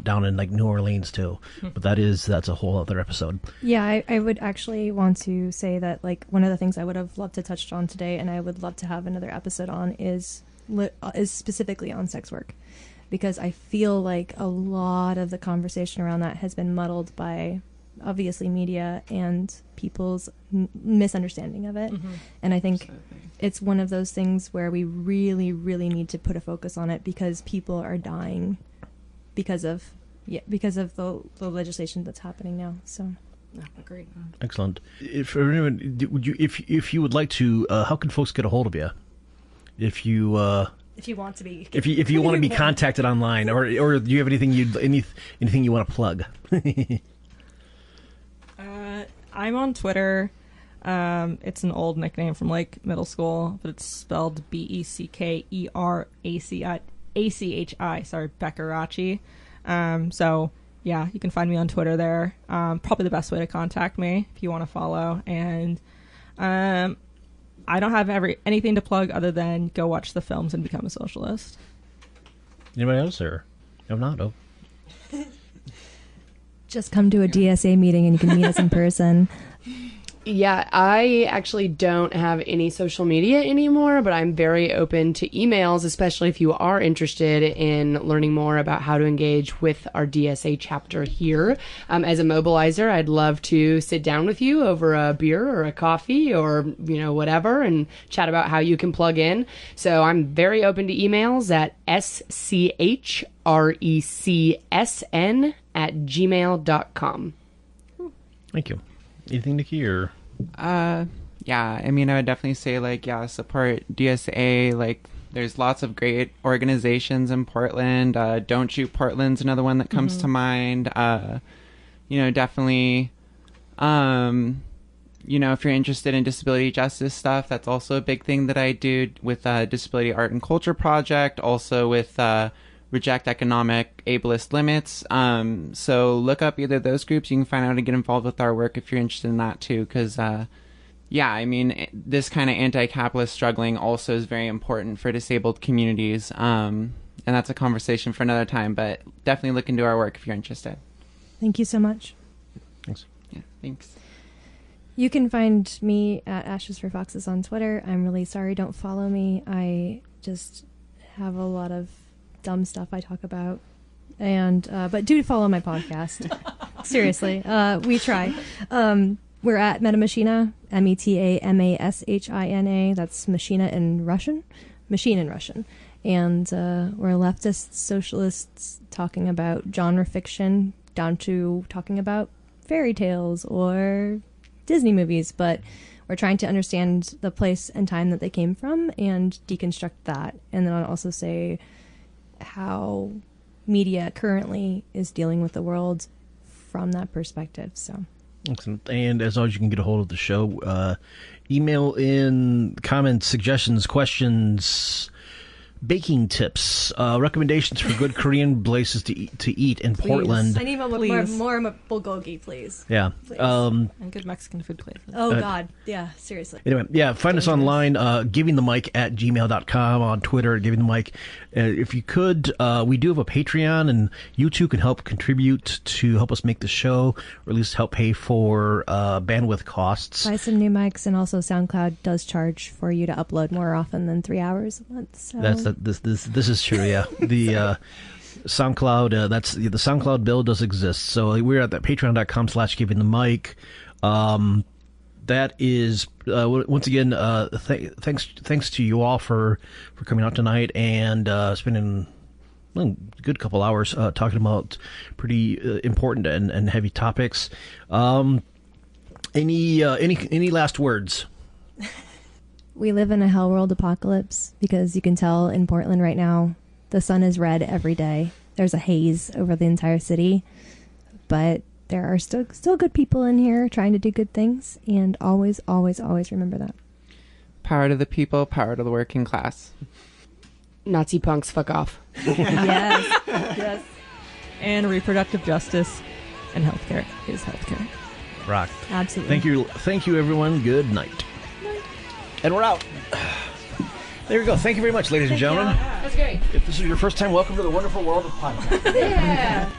down in like New Orleans too. But that's a whole other episode. Yeah, I would actually want to say that, like, one of the things I would have loved to touch on today, and I would love to have another episode on, is specifically on sex work. Because I feel like a lot of the conversation around that has been muddled by, obviously, media and people's misunderstanding of it. And I think it's one of those things where we really, really need to put a focus on it, because people are dying because of the legislation that's happening now. So, Great. Excellent. If you would like to, how can folks get a hold of you? If you want to be, if you want to be contacted online, or do you have anything you want to plug? I'm on Twitter. It's an old nickname from like middle school, but it's spelled BECKERACHI. Sorry, Beccarachi. So yeah, you can find me on Twitter there. Probably the best way to contact me if you want to follow. And I don't have anything to plug other than go watch the films and become a socialist. Anybody else there? No, not. Oh. Just come to a DSA meeting and you can meet us in person. Yeah, I actually don't have any social media anymore, but I'm very open to emails, especially if you are interested in learning more about how to engage with our DSA chapter here. As a mobilizer, I'd love to sit down with you over a beer or a coffee or, whatever and chat about how you can plug in. So I'm very open to emails at schrecsn@gmail.com. Thank you. Anything, Nykki, or? Yeah, I mean, I would definitely say, support DSA. There's lots of great organizations in Portland. Don't Shoot Portland's another one that comes to mind. Definitely, if you're interested in disability justice stuff, that's also a big thing that I do with Disability Art and Culture Project, also with Reject Economic Ableist Limits. So look up either of those groups. You can find out how to get involved with our work if you're interested in that too. Because, this kind of anti-capitalist struggling also is very important for disabled communities. And that's a conversation for another time. But definitely look into our work if you're interested. Thank you so much. Thanks. Yeah, thanks. You can find me at Ashes for Foxes on Twitter. I'm really sorry, don't follow me. I just have a lot of dumb stuff I talk about, and but do follow my podcast. Seriously, we try. We're at Metamachina, METAMASHINA. That's machina in Russian, machine in Russian, and we're leftist socialists talking about genre fiction down to talking about fairy tales or Disney movies, but we're trying to understand the place and time that they came from and deconstruct that, and then I'll also say how media currently is dealing with the world from that perspective. So excellent. And as always, you can get a hold of the show. Email in comments, suggestions, questions, baking tips, recommendations for good Korean places to eat in Portland. I need more bulgogi, please. Yeah. Please. And good Mexican food places. Oh, God. Yeah, seriously. Anyway, find us online, givingthemic@gmail.com, on Twitter, Giving the Mic. If you could, we do have a Patreon, and you too can help contribute to help us make the show, or at least help pay for bandwidth costs. Buy some new mics, and also SoundCloud does charge for you to upload more often than 3 hours a month. So. This is true, yeah. The SoundCloud, the SoundCloud bill does exist. So we're at that patreon.com/givingthemic. That is once again thanks to you all for coming out tonight and spending a good couple hours talking about pretty important and heavy topics. Any last words? We live in a hell world apocalypse because you can tell in Portland right now the sun is red every day. There's a haze over the entire city, but there are still good people in here trying to do good things, and always, always, always remember that. Power to the people, power to the working class. Nazi punks, fuck off. Yes. Yes. And reproductive justice and healthcare is healthcare. Rock. Absolutely. Thank you, everyone. Good night. And we're out. There we go. Thank you very much, ladies and gentlemen. That's great. If this is your first time, welcome to the wonderful world of podcasting. Yeah.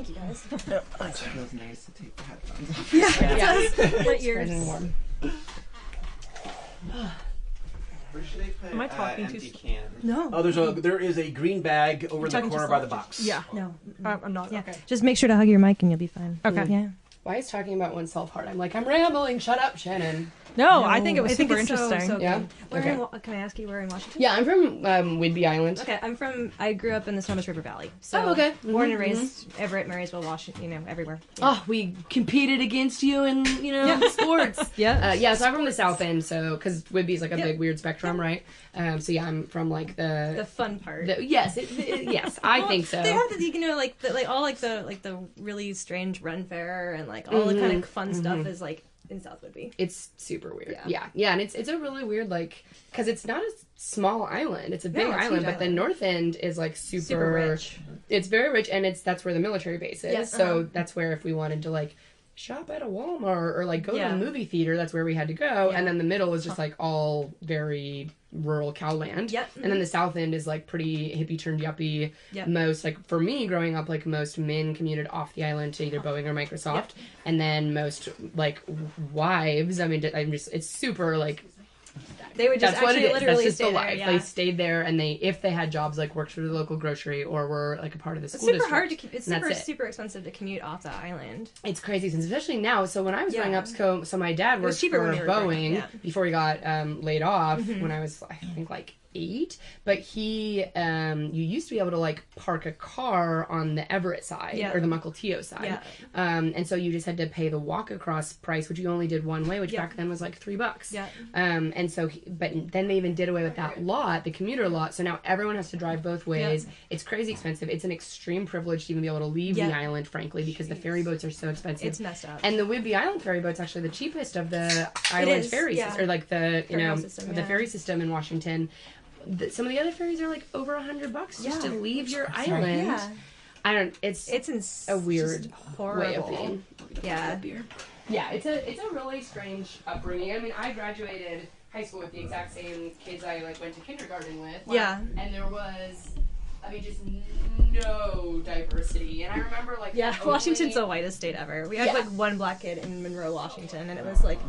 Thank you, guys. It feels nice to take the headphones off. Yeah. Let yours. Nice and warm. Where should I put Am I talking too empty can? No. Oh, there is a green bag over in the corner by the box. Yeah. No. I'm not. Yeah. Okay. Just make sure to hug your mic and you'll be fine. Okay. Yeah. Why is talking about oneself hard? I'm like, I'm rambling. Shut up, Shannon. No, I think it was super it's interesting. So Yeah? good. Where Okay. can I ask you where in Washington? Yeah, I'm from Whidbey Island. Okay, I grew up in the Snohomish River Valley. So Oh, okay. Born and Mhm, raised Everett, Marysville, Washington, everywhere. Oh, we competed against you in, sports. Yeah. Yeah, so I'm from the South End, so, because Whidbey's like a Yep. big weird spectrum, right? So yeah, I'm from like The fun part. yes, yes, I Well, think so. They have the really strange run fair and like all the kind of fun stuff is like in South Whidbey. It's super weird. Yeah, and it's a really weird, like, because it's not a small island, it's a big No, it's a island, huge but the island. North End is like Super rich. It's very rich, and that's where the military base is. Yeah, So that's where if we wanted to like shop at a Walmart or like go to Yeah. a movie theater, that's where we had to go. Yeah. And then the middle is just like all very rural cow land. Yep. And then the South End is like pretty hippie turned yuppie. Yep. Most, like for me growing up, like most men commuted off the island to either Boeing or Microsoft. Yep. And then most like wives, it's super like, They would just that's what it actually is. literally That's just stay the there. life. Yeah. They stayed there, and if they had jobs, like worked for the local grocery or were like a part of the It's school super district. hard to keep. It's and that's super it. expensive to commute off the island. It's crazy, since especially now. So when I was growing Yeah. up, so my dad It was worked cheaper for when you were growing up, Boeing yeah. before he got laid off Mhm. when I was, I think, like 8. But he, you used to be able to like park a car on the Everett side Yeah. or the Mukilteo side, Yeah. and so you just had to pay the walk across price, which you only did one way, which Yeah. back then was like $3. Yeah. And so, but then they even did away with that lot, the commuter lot. So now everyone has to drive both ways. Yeah. It's crazy expensive. It's an extreme privilege to even be able to leave Yeah. the island, frankly, because the ferry boats are so expensive. It's messed up. And the Whidbey Island ferry boat's actually the cheapest of the island is, ferry yeah. system, or like the Ferry system, the yeah. ferry system in Washington. Some of the other ferries are like over $100 just to Yeah. leave your Sorry. island. Yeah. I don't. It's a weird just horrible. way of being. Yeah. Yeah, it's a really strange upbringing. I mean, I graduated high school with the exact same kids I like went to kindergarten with. Yeah. And there was, I mean, just no diversity. And I remember like Yeah, only- Washington's the whitest state ever. We had Yeah. like one black kid in Monroe, Washington, and it was like,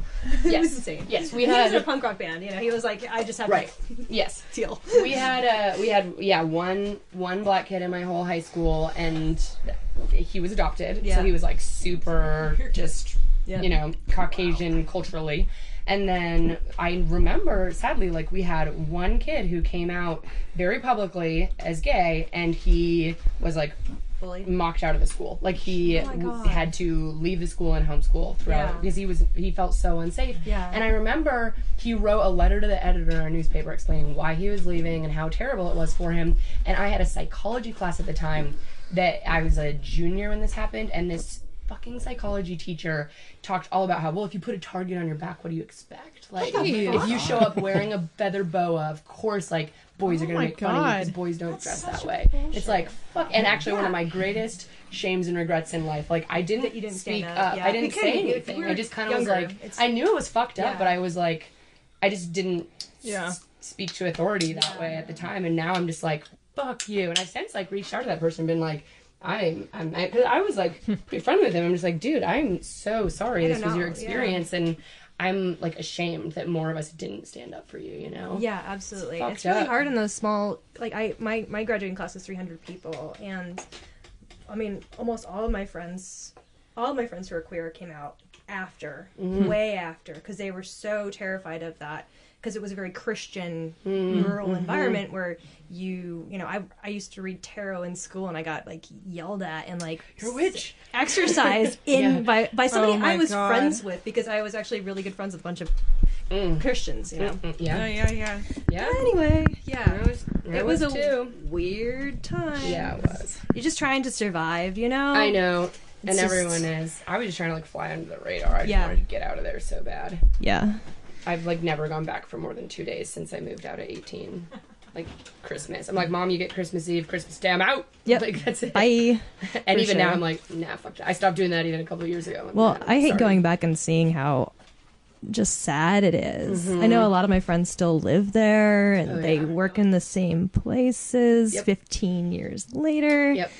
it Yes. was insane. Yes, we he was had- in a punk rock band. He was like, I just had Right. to Yes. deal. we had one black kid in my whole high school, and he was adopted, so Yeah. he was like super just Yeah. Caucasian culturally. And then I remember, sadly, like we had one kid who came out very publicly as gay, and he was like Bullied. mocked out of the school. Like he Oh my God. had to leave the school and homeschool throughout Yeah. because he felt so unsafe. Yeah. And I remember he wrote a letter to the editor in our newspaper explaining why he was leaving and how terrible it was for him. And I had a psychology class at the time that I was a junior when this happened, and this fucking psychology teacher talked all about how, well, if you put a target on your back, what do you expect? Like, if you show up wearing a feather boa, of course, like, boys are going to make fun of you because boys don't dress that way. It's like, fuck. And actually, one of my greatest shames and regrets in life, like, I didn't, That you didn't speak stand up. up. Yeah. I didn't Because say if anything. we were I just kind of was younger, like, it's- I knew it was fucked up, Yeah. but I was like, I just didn't Yeah. speak to authority that way at the time. And now I'm just like, fuck you. And I've since like reached out to that person and been like, cause I was like pretty friendly with him. I'm just like, dude, I'm so sorry I this don't was your know, experience, and I'm like ashamed that more of us didn't stand up for you. You know? Yeah, absolutely. It's It's really fucked up. hard in those small. Like my graduating class is 300 people, and I mean, almost all of my friends who are queer came out after, Mhm. way after, because they were so terrified of that. Because it was a very Christian Mm, rural mhm. environment where you know, I used to read tarot in school and I got like yelled at and like You're a witch. Exercised Yeah. by somebody Oh my I was God. friends with, because I was actually really good friends with a bunch of Christians, you know. Yeah. Yeah. But anyway, yeah, It was a too. weird time. Yeah, it was. You're just trying to survive, you know. I know. And It's just- everyone is. I was just trying to like fly under the radar. I just Yeah. wanted to get out of there so bad. Yeah. I've like never gone back for more than 2 days since I moved out at 18. Like Christmas. I'm like, Mom, you get Christmas Eve, Christmas Day, I'm out. Yep. Like that's it. Bye. And For even now sure. I'm like, nah, fuck that. I stopped doing that even a couple of years ago. I'm like, Well, nah, I hate sorry. going back and seeing how just sad it is. Mhm. I know a lot of my friends still live there and Oh, they yeah. work in the same places Yep. 15 years later. Yep.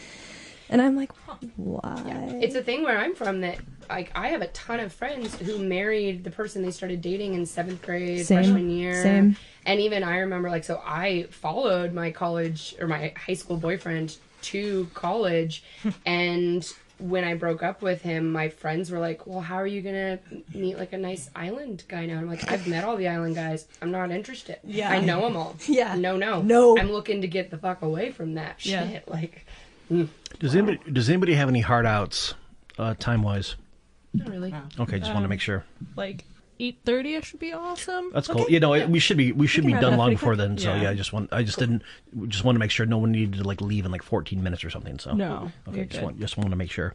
And I'm like, why? Yeah. It's a thing where I'm from that, like, I have a ton of friends who married the person they started dating in 7th grade, freshman year. Same. And even I remember, like, so I followed my college or my high school boyfriend to college. And when I broke up with him, my friends were like, well, how are you going to meet, like, a nice island guy now? And I'm like, I've met all the island guys. I'm not interested. Yeah. I know them all. Yeah. No. I'm looking to get the fuck away from that shit. Like, Does anybody have any hard outs, time wise? not really. Okay, just want to make sure. Like 8:30ish would be awesome. That's cool. You know, we should be wrap it done up long pretty before quick. then. So yeah, I just want to make sure no one needed to like leave in like 14 minutes or something. So No, okay, you're just good. want to make sure.